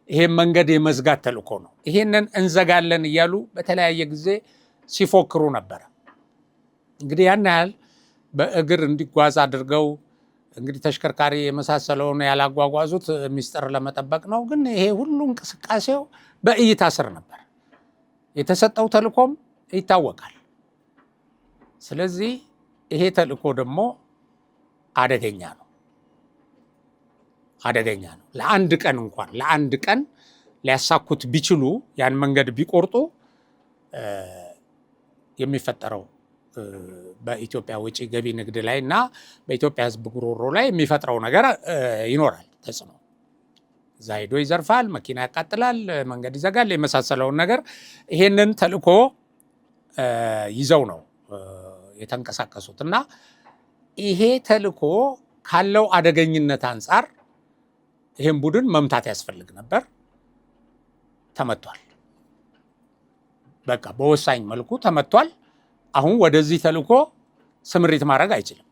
ይሄን መንገድ የመዝጋት ተልእኮ ነው። ይሄንን እንዘጋለን እያሉ በተለያየ ጊዜ ሲፎክሩ ነበር። እንግዲህ ያን ያህል በእግር እንዲጓዝ አድርገው እንግዲህ ተሽከርካሪ የመሳሰለውን ያላጓጓዙት ሚስጥር ለመጠበቅ ነው። ግን ይሄ ሁሉ እንቅስቃሴው በእይታ ስር ነበር። የተሰጠው ተልእኮም ይታወቃል። ስለዚህ ይሄ ተልእኮ ደግሞ አደገኛ ነው። ለአንድ ቀን እንኳን ሊያሳኩት ቢችሉ ያን መንገድ ቢቆርጡ የሚፈጠረው በኢትዮጵያ ውጪ ገቢ ንግድ ላይ እና በኢትዮጵያ ሕዝብ ጉሮሮ ላይ የሚፈጥረው ነገር ይኖራል ተጽዕኖ። እዛ ሄዶ ይዘርፋል፣ መኪና ያቃጥላል፣ መንገድ ይዘጋል፣ የመሳሰለውን ነገር ይሄንን ተልእኮ ይዘው ነው የተንቀሳቀሱት እና ይሄ ተልእኮ ካለው አደገኝነት አንጻር ይሄን ቡድን መምታት ያስፈልግ ነበር። ተመቷል። በቃ በወሳኝ መልኩ ተመቷል። አሁን ወደዚህ ተልእኮ ስምሪት ማድረግ አይችልም።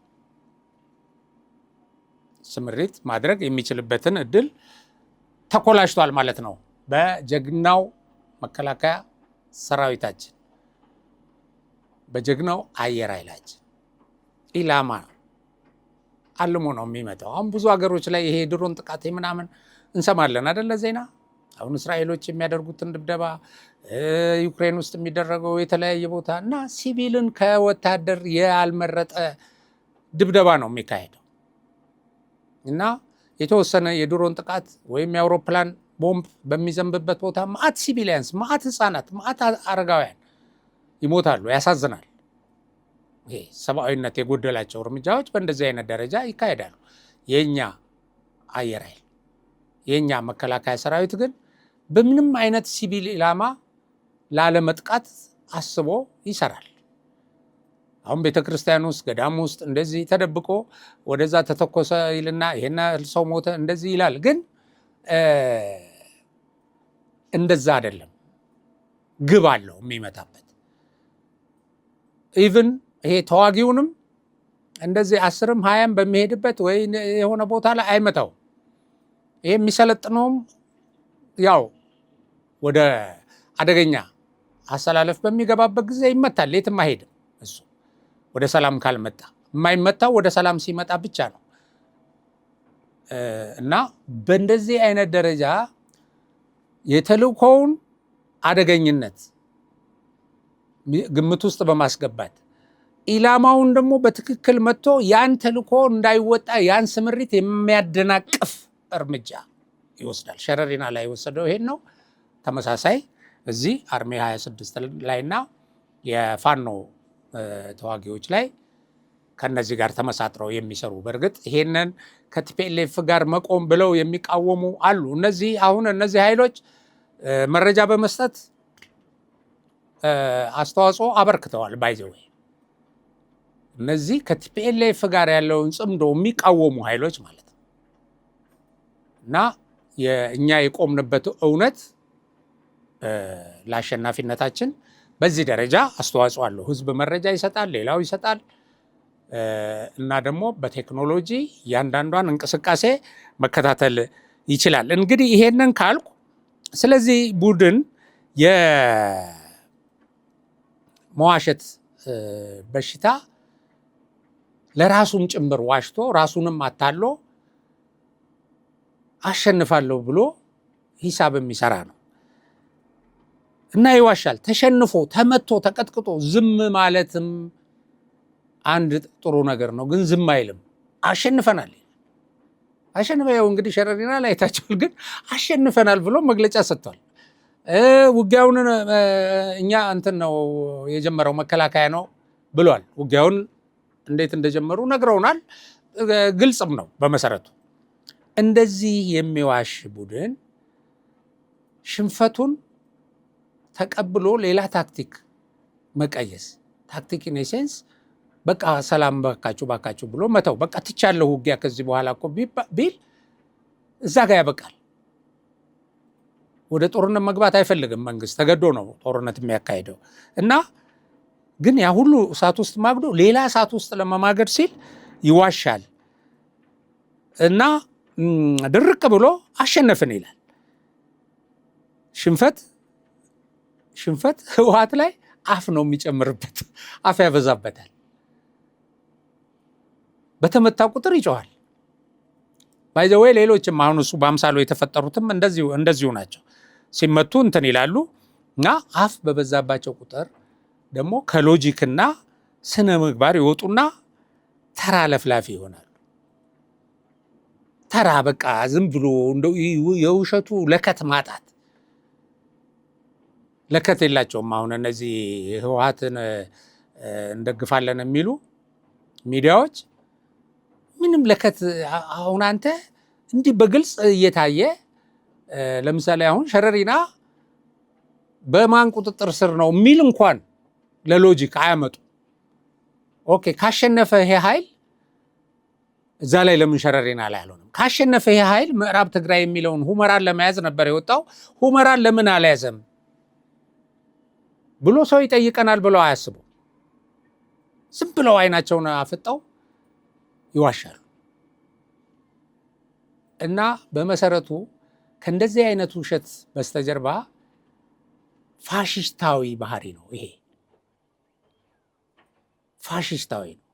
ስምሪት ማድረግ የሚችልበትን እድል ተኮላሽቷል ማለት ነው። በጀግናው መከላከያ ሰራዊታችን፣ በጀግናው አየር ኃይላችን ኢላማ አልሞ ነው የሚመጣው። አሁን ብዙ ሀገሮች ላይ ይሄ ድሮን ጥቃት ምናምን እንሰማለን አይደለ? ዜና አሁን እስራኤሎች የሚያደርጉትን ድብደባ፣ ዩክሬን ውስጥ የሚደረገው የተለያየ ቦታ እና ሲቪልን ከወታደር ያልመረጠ ድብደባ ነው የሚካሄደው እና የተወሰነ የድሮን ጥቃት ወይም የአውሮፕላን ቦምብ በሚዘንብበት ቦታ ማአት ሲቪሊያንስ፣ ማአት ህፃናት፣ ማአት አረጋውያን ይሞታሉ። ያሳዝናል። ይሄ ሰብአዊነት የጎደላቸው እርምጃዎች በእንደዚህ አይነት ደረጃ ይካሄዳሉ። የኛ አየር ኃይል የኛ መከላከያ ሰራዊት ግን በምንም አይነት ሲቪል ኢላማ ላለመጥቃት አስቦ ይሰራል። አሁን ቤተክርስቲያን ውስጥ ገዳም ውስጥ እንደዚህ ተደብቆ ወደዛ ተተኮሰ ይልና ይሄን ሰው ሞተ እንደዚህ ይላል። ግን እንደዛ አይደለም። ግብ አለው የሚመታበት። ኢቭን ይሄ ተዋጊውንም እንደዚህ 10ም 20ም በሚሄድበት ወይ የሆነ ቦታ ላይ አይመታው። ይሄ የሚሰለጥነውም ያው ወደ አደገኛ አሰላለፍ በሚገባበት ጊዜ ይመታል። የትም አይሄድም እሱ ወደ ሰላም ካልመጣ። የማይመታው ወደ ሰላም ሲመጣ ብቻ ነው። እና በእንደዚህ አይነት ደረጃ የተልእኮውን አደገኝነት ግምት ውስጥ በማስገባት ኢላማውን ደግሞ በትክክል መጥቶ ያን ተልእኮ እንዳይወጣ ያን ስምሪት የሚያደናቅፍ እርምጃ ይወስዳል። ሸረሪና ላይ የወሰደው ይሄን ነው። ተመሳሳይ እዚህ አርሜ 26 ላይና የፋኖ ተዋጊዎች ላይ ከነዚህ ጋር ተመሳጥረው የሚሰሩ በእርግጥ ይሄንን ከቲፒኤልኤፍ ጋር መቆም ብለው የሚቃወሙ አሉ። እነዚህ ኃይሎች መረጃ በመስጠት አስተዋጽኦ አበርክተዋል። ባይዘው እነዚህ ከቲፒኤልኤፍ ጋር ያለውን ጽምዶ የሚቃወሙ ኃይሎች ማለት ነው። እና እኛ የቆምንበት እውነት ለአሸናፊነታችን በዚህ ደረጃ አስተዋጽኦ አለው። ህዝብ መረጃ ይሰጣል፣ ሌላው ይሰጣል። እና ደግሞ በቴክኖሎጂ እያንዳንዷን እንቅስቃሴ መከታተል ይችላል። እንግዲህ ይሄንን ካልኩ ስለዚህ ቡድን የመዋሸት በሽታ ለራሱም ጭምር ዋሽቶ ራሱንም አታሎ አሸንፋለሁ ብሎ ሂሳብ የሚሰራ ነው እና ይዋሻል። ተሸንፎ ተመቶ ተቀጥቅጦ ዝም ማለትም አንድ ጥሩ ነገር ነው፣ ግን ዝም አይልም። አሸንፈናል ያው እንግዲህ ሸረሪና ላይ ታችኋል፣ ግን አሸንፈናል ብሎ መግለጫ ሰጥቷል። ውጊያውን እኛ እንትን ነው የጀመረው መከላከያ ነው ብሏል። ውጊያውን እንዴት እንደጀመሩ ነግረውናል። ግልጽም ነው በመሰረቱ። እንደዚህ የሚዋሽ ቡድን ሽንፈቱን ተቀብሎ ሌላ ታክቲክ መቀየስ፣ ታክቲክ ኢን ሴንስ በቃ ሰላም ባካችሁ ብሎ መተው፣ በቃ ትቻለሁ ውጊያ ከዚህ በኋላ እኮ ቢል እዛ ጋር ያበቃል። ወደ ጦርነት መግባት አይፈልግም መንግስት፣ ተገዶ ነው ጦርነት የሚያካሄደው። እና ግን ያ ሁሉ እሳት ውስጥ ማግዶ ሌላ እሳት ውስጥ ለመማገድ ሲል ይዋሻል እና ድርቅ ብሎ አሸነፍን ይላል። ሽንፈት ህወሓት ላይ አፍ ነው የሚጨምርበት፣ አፍ ያበዛበታል። በተመታ ቁጥር ይጮሃል። ባይዘወይ ሌሎችም አሁን እሱ በአምሳሉ የተፈጠሩትም እንደዚሁ ናቸው። ሲመቱ እንትን ይላሉ እና አፍ በበዛባቸው ቁጥር ደግሞ ከሎጂክና ስነ ምግባር ይወጡና ተራ ለፍላፊ ይሆናሉ። ተራ በቃ ዝም ብሎ እንደው የውሸቱ ለከት ማጣት ለከት የላቸውም። አሁን እነዚህ ህወሓትን እንደግፋለን የሚሉ ሚዲያዎች ምንም ለከት። አሁን አንተ እንዲህ በግልጽ እየታየ ለምሳሌ አሁን ሸረሪና በማን ቁጥጥር ስር ነው የሚል እንኳን ለሎጂክ አያመጡ። ኦኬ ካሸነፈ ይሄ ኃይል እዛ ላይ ለምን ሸረሪና ላይ አልሆነም? ካሸነፈ ይሄ ኃይል ምዕራብ ትግራይ የሚለውን ሁመራን ለመያዝ ነበር የወጣው፣ ሁመራን ለምን አልያዘም ብሎ ሰው ይጠይቀናል ብለው አያስቡ። ዝም ብለው አይናቸውን አፍጠው ይዋሻሉ። እና በመሰረቱ ከእንደዚህ አይነት ውሸት በስተጀርባ ፋሽስታዊ ባህሪ ነው። ይሄ ፋሽስታዊ ነው።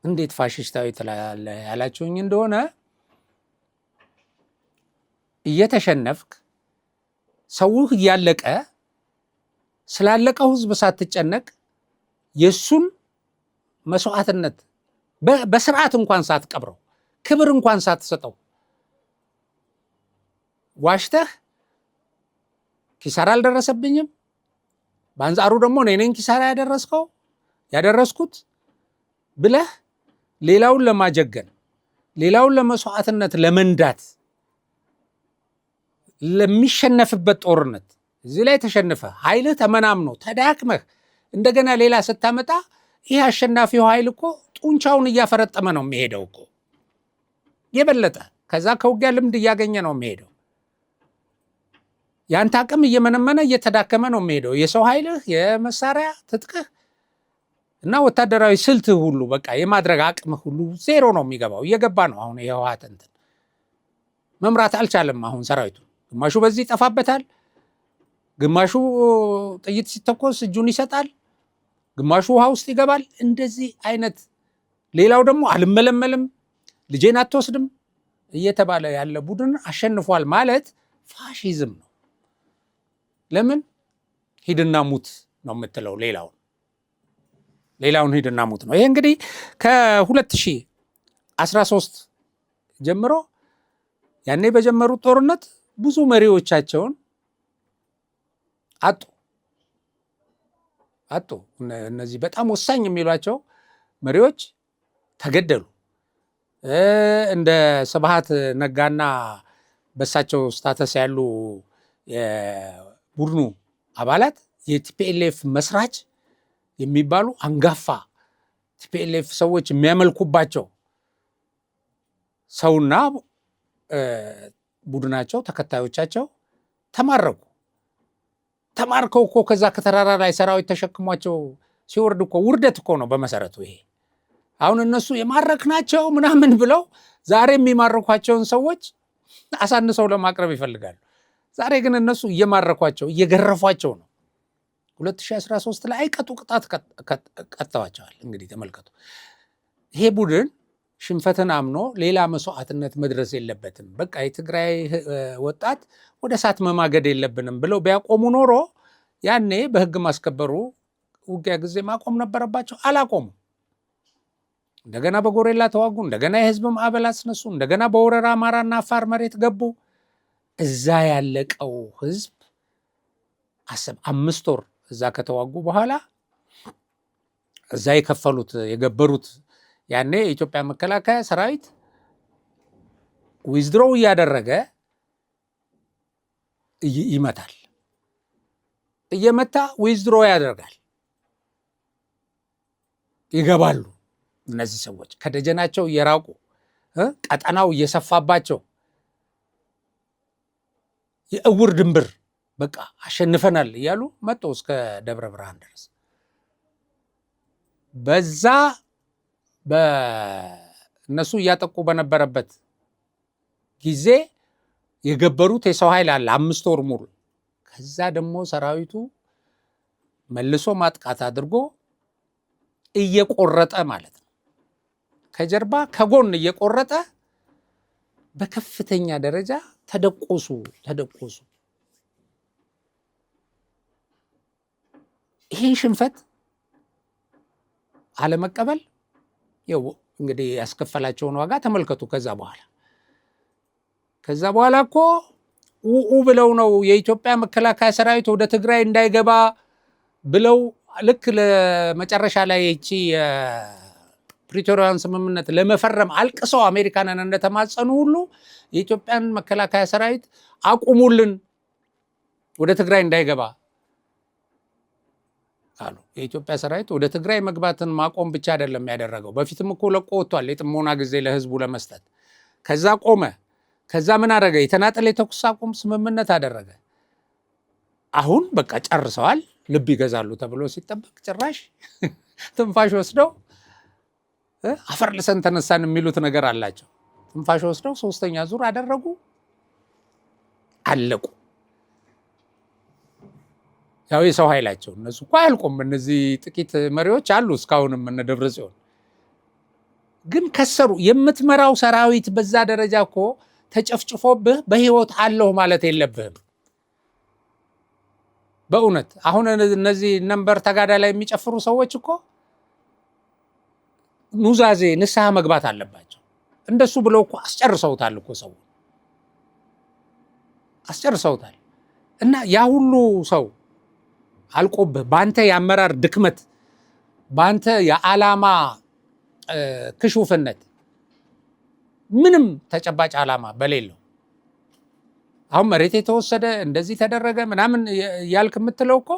እንዴት ፋሽስታዊ ትላለህ ያላችሁኝ እንደሆነ እየተሸነፍክ ሰውህ እያለቀ ስላለቀው ህዝብ ሳትጨነቅ የሱን መስዋዕትነት በስርዓት እንኳን ሳትቀብረው ክብር እንኳን ሳትሰጠው ዋሽተህ ኪሳራ አልደረሰብኝም፣ በአንጻሩ ደግሞ እኔ ነኝ ኪሳራ ያደረስኩት ብለህ ሌላውን ለማጀገን ሌላውን ለመስዋዕትነት ለመንዳት ለሚሸነፍበት ጦርነት እዚህ ላይ ተሸንፈህ ኃይልህ ተመናምኖ ተዳክመህ እንደገና ሌላ ስታመጣ ይህ አሸናፊው ኃይል እኮ ጡንቻውን እያፈረጠመ ነው የሚሄደው እኮ የበለጠ ከዛ ከውጊያ ልምድ እያገኘ ነው የሚሄደው። ያንተ አቅም እየመነመነ እየተዳከመ ነው የሚሄደው። የሰው ኃይልህ፣ የመሳሪያ ትጥቅህ እና ወታደራዊ ስልትህ ሁሉ በቃ የማድረግ አቅምህ ሁሉ ዜሮ ነው የሚገባው። እየገባ ነው አሁን የህወሓት እንትን መምራት አልቻለም። አሁን ሰራዊቱ ግማሹ በዚህ ይጠፋበታል፣ ግማሹ ጥይት ሲተኮስ እጁን ይሰጣል፣ ግማሹ ውሃ ውስጥ ይገባል። እንደዚህ አይነት ሌላው ደግሞ አልመለመልም ልጄን አትወስድም እየተባለ ያለ ቡድን አሸንፏል ማለት ፋሺዝም ነው። ለምን ሂድና ሙት ነው የምትለው? ሌላውን ሂድና ሙት ነው። ይሄ እንግዲህ ከ2013 ጀምሮ ያኔ በጀመሩት ጦርነት ብዙ መሪዎቻቸውን አጡ። እነዚህ በጣም ወሳኝ የሚሏቸው መሪዎች ተገደሉ። እንደ ስብሃት ነጋና በሳቸው ስታተስ ያሉ የቡድኑ አባላት የቲፒኤልኤፍ መስራች የሚባሉ አንጋፋ ቲፒኤልኤፍ ሰዎች የሚያመልኩባቸው ሰውና ቡድናቸው ተከታዮቻቸው ተማርከው እኮ ከዛ ከተራራ ላይ ሰራዊት ተሸክሟቸው ሲወርድ እኮ ውርደት እኮ ነው በመሰረቱ ይሄ። አሁን እነሱ የማረክናቸው ምናምን ብለው ዛሬ የሚማረኳቸውን ሰዎች አሳንሰው ለማቅረብ ይፈልጋሉ። ዛሬ ግን እነሱ እየማረኳቸው እየገረፏቸው ነው። 2013 ላይ አይቀጡ ቅጣት ቀጥተዋቸዋል። እንግዲህ ተመልከቱ። ይሄ ቡድን ሽንፈትን አምኖ ሌላ መስዋዕትነት መድረስ የለበትም፣ በቃ የትግራይ ወጣት ወደ እሳት መማገድ የለብንም ብለው ቢያቆሙ ኖሮ ያኔ በህግ ማስከበሩ ውጊያ ጊዜ ማቆም ነበረባቸው። አላቆሙ። እንደገና በጎሬላ ተዋጉ። እንደገና የህዝብ ማዕበል አስነሱ። እንደገና በወረራ አማራና አፋር መሬት ገቡ። እዛ ያለቀው ህዝብ 5 ወር እዛ ከተዋጉ በኋላ እዛ የገበሩት ያኔ የኢትዮጵያ መከላከያ ሰራዊት ዊዝድሮው እያደረገ ይመታል። እየመታ ዊዝድሮ ያደርጋል። ይገባሉ። እነዚህ ሰዎች ከደጀናቸው እየራቁ ቀጠናው እየሰፋባቸው የእውር ድንብር በቃ አሸንፈናል እያሉ መጡ እስከ ደብረ ብርሃን ድረስ። በዛ በእነሱ እያጠቁ በነበረበት ጊዜ የገበሩት የሰው ኃይል አለ 5 ወር ሙሉ። ከዛ ደግሞ ሰራዊቱ መልሶ ማጥቃት አድርጎ እየቆረጠ ማለት ነው፣ ከጀርባ ከጎን እየቆረጠ በከፍተኛ ደረጃ ተደቆሱ። ይህን ሽንፈት አለመቀበል ይኸው እንግዲህ ያስከፈላቸውን ዋጋ ተመልከቱ። ከዛ በኋላ እኮ ብለው ነው የኢትዮጵያ መከላከያ ሰራዊት ወደ ትግራይ እንዳይገባ ብለው ልክ ለመጨረሻ ላይ እቺ የፕሪቶሪያን ስምምነት ለመፈረም አልቅሰው አሜሪካንን እንደተማጸኑ ሁሉ የኢትዮጵያን መከላከያ ሰራዊት አቁሙልን ወደ ትግራይ እንዳይገባ አሉ። የኢትዮጵያ ሰራዊት ወደ ትግራይ መግባትን ማቆም ብቻ አይደለም ያደረገው፣ በፊትም እኮ ለቆ ወጥቷል የጥሞና ጊዜ ለህዝቡ ለመስጠት። ከዛ ቆመ። ከዛ ምን አደረገ? የተናጠለ የተኩስ አቁም ስምምነት አደረገ። አሁን በቃ ጨርሰዋል፣ ልብ ይገዛሉ ተብሎ ሲጠበቅ ጭራሽ ትንፋሽ ወስደው አፈር ልሰን ተነሳን የሚሉት ነገር አላቸው። ትንፋሽ ወስደው 3ኛ ዙር አደረጉ፣ አለቁ። ያው የሰው ኃይላቸው እነሱ እኮ አያልቁም። እነዚህ ጥቂት መሪዎች አሉ እስካሁንም እነ ደብረጽዮን ግን ከሰሩ። የምትመራው ሰራዊት በዛ ደረጃ እኮ ተጨፍጭፎብህ በህይወት አለሁ ማለት የለብህም። በእውነት አሁን እነዚህ ነንበር ተጋዳ ላይ የሚጨፍሩ ሰዎች እኮ ኑዛዜ ንስሐ መግባት አለባቸው። እንደሱ ብለው እኮ አስጨርሰውታል እኮ ሰው አስጨርሰውታል። እና ያ ሁሉ ሰው አልቆብህ በአንተ የአመራር ድክመት፣ በአንተ የዓላማ ክሹፍነት፣ ምንም ተጨባጭ ዓላማ በሌለው አሁን መሬት የተወሰደ እንደዚህ ተደረገ ምናምን ያልክ የምትለው እኮ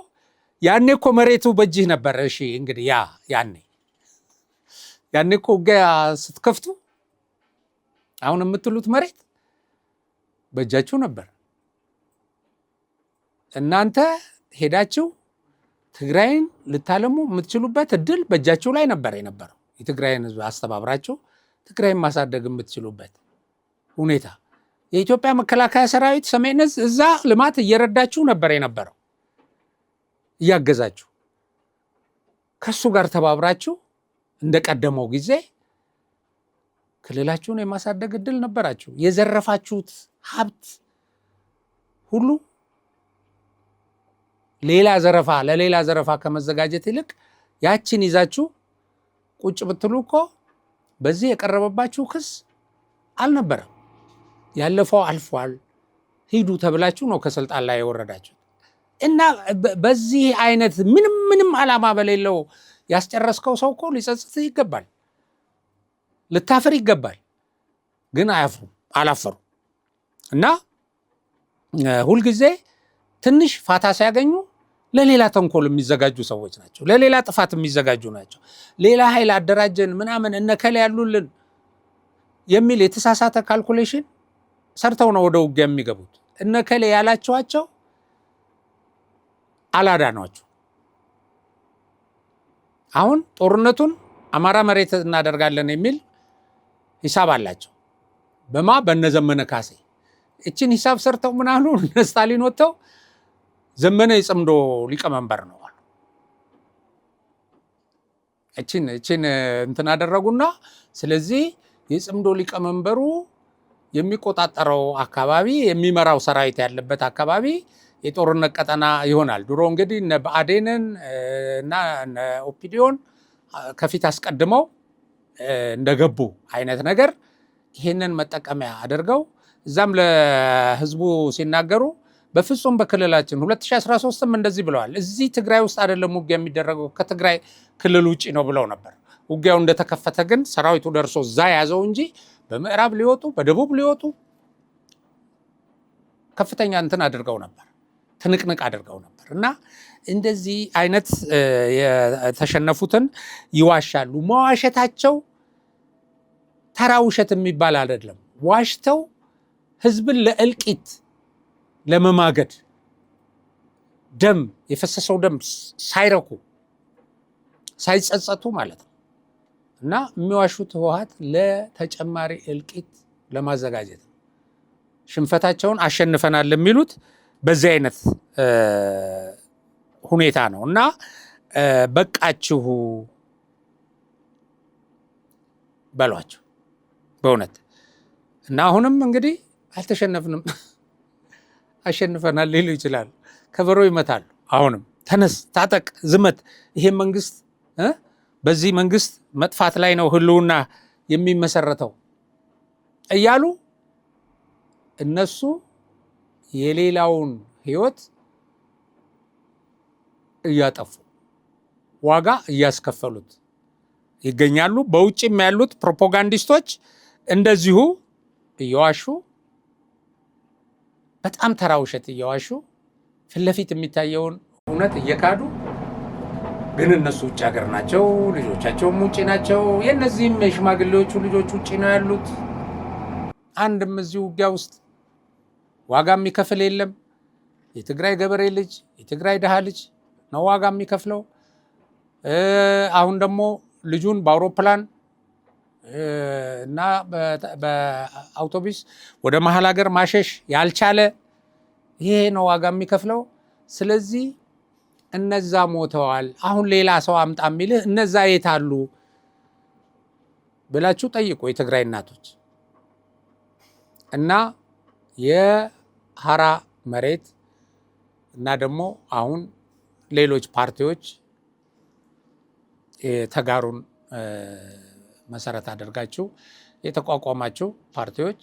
ያኔ እኮ መሬቱ በእጅህ ነበር። እሺ እንግዲህ ያኔ እኮ ውጊያ ስትከፍቱ አሁን የምትሉት መሬት በእጃችሁ ነበር። እናንተ ሄዳችሁ ትግራይን ልታለሙ የምትችሉበት እድል በእጃችሁ ላይ ነበር የነበረው። የትግራይን ህዝብ አስተባብራችሁ ትግራይን ማሳደግ የምትችሉበት ሁኔታ። የኢትዮጵያ መከላከያ ሰራዊት ሰሜን ዕዝ እዛ ልማት እየረዳችሁ ነበር የነበረው፣ እያገዛችሁ ከሱ ጋር ተባብራችሁ እንደቀደመው ጊዜ ክልላችሁን የማሳደግ እድል ነበራችሁ። የዘረፋችሁት ሀብት ሁሉ ለሌላ ዘረፋ ከመዘጋጀት ይልቅ ያችን ይዛችሁ ቁጭ ብትሉ እኮ በዚህ የቀረበባችሁ ክስ አልነበረም። ያለፈው አልፏል፣ ሂዱ ተብላችሁ ነው ከስልጣን ላይ የወረዳችሁ። እና በዚህ አይነት ምንም ዓላማ በሌለው ያስጨረስከው ሰው እኮ ሊጸጽትህ ይገባል፣ ልታፍር ይገባል። ግን አላፈሩ። እና ሁልጊዜ ትንሽ ፋታ ሲያገኙ ለሌላ ተንኮል የሚዘጋጁ ሰዎች ናቸው። ለሌላ ጥፋት የሚዘጋጁ ናቸው። ሌላ ኃይል አደራጀን ምናምን እነከለ ያሉልን የሚል የተሳሳተ ካልኩሌሽን ሰርተው ነው ወደ ውጊያ የሚገቡት። እነከለ ያላቸዋቸው አላዳኗቸው። አሁን ጦርነቱን አማራ መሬት እናደርጋለን የሚል ሂሳብ አላቸው። በነዘመነ ካሴ እችን ሂሳብ ሰርተው ምን አሉ? እነ ስታሊን ወጥተው ዘመነ የጽምዶ ሊቀመንበር ነው አሉ። እችን እንትን አደረጉና ስለዚህ የጽምዶ ሊቀመንበሩ የሚቆጣጠረው አካባቢ የሚመራው ሰራዊት ያለበት አካባቢ የጦርነት ቀጠና ይሆናል። ድሮ እንግዲህ እነ ብአዴንን እና እነ ኦፒዲዮን ከፊት አስቀድመው እንደገቡ አይነት ነገር ይሄንን መጠቀሚያ አድርገው እዛም ለህዝቡ ሲናገሩ በፍጹም በክልላችን 2013ም እንደዚህ ብለዋል። እዚህ ትግራይ ውስጥ አይደለም ውጊያ የሚደረገው ከትግራይ ክልል ውጪ ነው ብለው ነበር። ውጊያው እንደተከፈተ ግን ሰራዊቱ ደርሶ እዛ ያዘው እንጂ በምዕራብ ሊወጡ በደቡብ ሊወጡ ከፍተኛ እንትን አድርገው ነበር፣ ትንቅንቅ አድርገው ነበር። እና እንደዚህ አይነት የተሸነፉትን ይዋሻሉ። መዋሸታቸው ተራ ውሸት የሚባል አይደለም። ዋሽተው ህዝብን ለእልቂት ለመማገድ ደም የፈሰሰው ደም ሳይረኩ ሳይጸጸቱ ማለት ነው። እና የሚዋሹት ህወሓት ለተጨማሪ እልቂት ለማዘጋጀት ነው። ሽንፈታቸውን አሸንፈናል የሚሉት በዚህ አይነት ሁኔታ ነው። እና በቃችሁ በሏቸው በእውነት። እና አሁንም እንግዲህ አልተሸነፍንም አሸንፈናል ሊሉ ይችላሉ። ከበሮ ይመታሉ። አሁንም ተነስ፣ ታጠቅ፣ ዝመት፣ ይሄ መንግስት በዚህ መንግስት መጥፋት ላይ ነው ህልውና የሚመሰረተው እያሉ እነሱ የሌላውን ህይወት እያጠፉ ዋጋ እያስከፈሉት ይገኛሉ። በውጭም ያሉት ፕሮፓጋንዲስቶች እንደዚሁ እየዋሹ በጣም ተራ ውሸት እየዋሹ ፊት ለፊት የሚታየውን እውነት እየካዱ ግን እነሱ ውጭ ሀገር ናቸው፣ ልጆቻቸውም ውጭ ናቸው። የእነዚህም የሽማግሌዎቹ ልጆች ውጭ ነው ያሉት። አንድም እዚህ ውጊያ ውስጥ ዋጋ የሚከፍል የለም። የትግራይ ገበሬ ልጅ የትግራይ ድሃ ልጅ ነው ዋጋ የሚከፍለው። አሁን ደግሞ ልጁን በአውሮፕላን እና በአውቶቡስ ወደ መሀል ሀገር ማሸሽ ያልቻለ ይሄ ነው ዋጋ የሚከፍለው። ስለዚህ እነዛ ሞተዋል፣ አሁን ሌላ ሰው አምጣ የሚልህ እነዛ የት አሉ ብላችሁ ጠይቁ የትግራይ እናቶች። እና የሀራ መሬት እና ደግሞ አሁን ሌሎች ፓርቲዎች ተጋሩን መሰረት አድርጋችሁ የተቋቋማችሁ ፓርቲዎች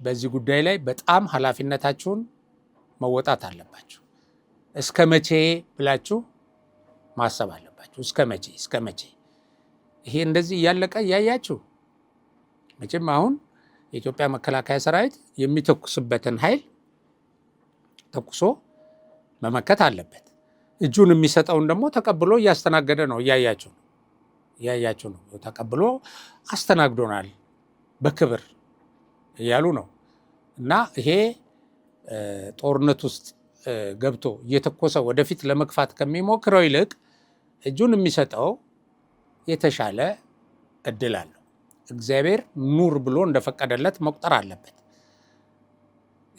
በዚህ ጉዳይ ላይ በጣም ኃላፊነታችሁን መወጣት አለባችሁ። እስከ መቼ ብላችሁ ማሰብ አለባችሁ። እስከ መቼ ይሄ እንደዚህ እያለቀ እያያችሁ? መቼም አሁን የኢትዮጵያ መከላከያ ሰራዊት የሚተኩስበትን ኃይል ተኩሶ መመከት አለበት። እጁን የሚሰጠውን ደግሞ ተቀብሎ እያስተናገደ ነው። እያያችሁ ነው። ተቀብሎ አስተናግዶናል በክብር እያሉ ነው። እና ይሄ ጦርነት ውስጥ ገብቶ እየተኮሰ ወደፊት ለመግፋት ከሚሞክረው ይልቅ እጁን የሚሰጠው የተሻለ እድል አለው። እግዚአብሔር ኑር ብሎ እንደፈቀደለት መቁጠር አለበት።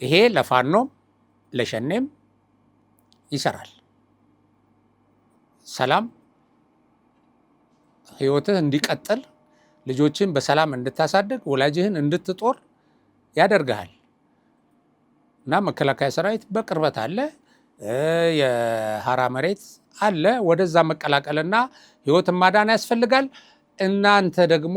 ይሄ ለፋኖም ለሸኔም ይሰራል። ሰላም ህይወትህ እንዲቀጥል፣ ልጆችን በሰላም እንድታሳድግ፣ ወላጅህን እንድትጦር ያደርግሃል። እና መከላከያ ሰራዊት በቅርበት አለ፣ የሀራ መሬት አለ። ወደዛ መቀላቀልና ህይወትን ማዳን ያስፈልጋል። እናንተ ደግሞ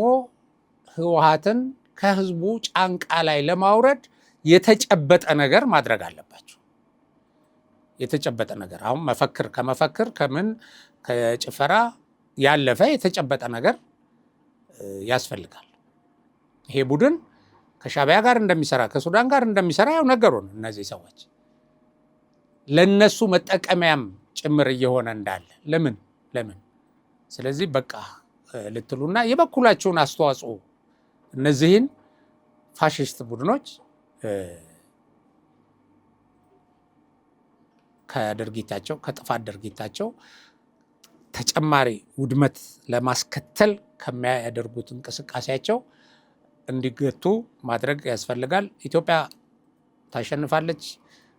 ህወሓትን ከህዝቡ ጫንቃ ላይ ለማውረድ የተጨበጠ ነገር ማድረግ አለባቸው። የተጨበጠ ነገር አሁን ከመፈክር ከምን ከጭፈራ ያለፈ የተጨበጠ ነገር ያስፈልጋል። ይሄ ቡድን ከሻዕቢያ ጋር እንደሚሰራ ከሱዳን ጋር እንደሚሰራ ያው ነገሩን እነዚህ ሰዎች ለነሱ መጠቀሚያም ጭምር እየሆነ እንዳለ ለምን ስለዚህ በቃ ልትሉና የበኩላችሁን አስተዋጽኦ እነዚህን ፋሽስት ቡድኖች ከድርጊታቸው ከጥፋት ድርጊታቸው ተጨማሪ ውድመት ለማስከተል ከሚያደርጉት እንቅስቃሴያቸው እንዲገቱ ማድረግ ያስፈልጋል። ኢትዮጵያ ታሸንፋለች።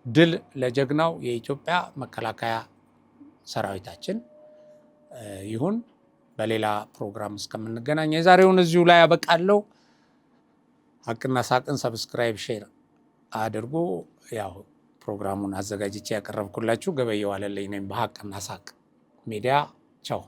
ድል ለጀግናው የኢትዮጵያ መከላከያ ሰራዊታችን ይሁን። በሌላ ፕሮግራም እስከምንገናኝ የዛሬውን እዚሁ ላይ ያበቃለሁ። ሀቅና ሳቅን ሰብስክራይብ፣ ሼር አድርጉ። ያው ፕሮግራሙን አዘጋጅቼ ያቀረብኩላችሁ ገበየሁ አለልኝ ነኝ በሀቅና ሳቅ ሚዲያ። ቻው።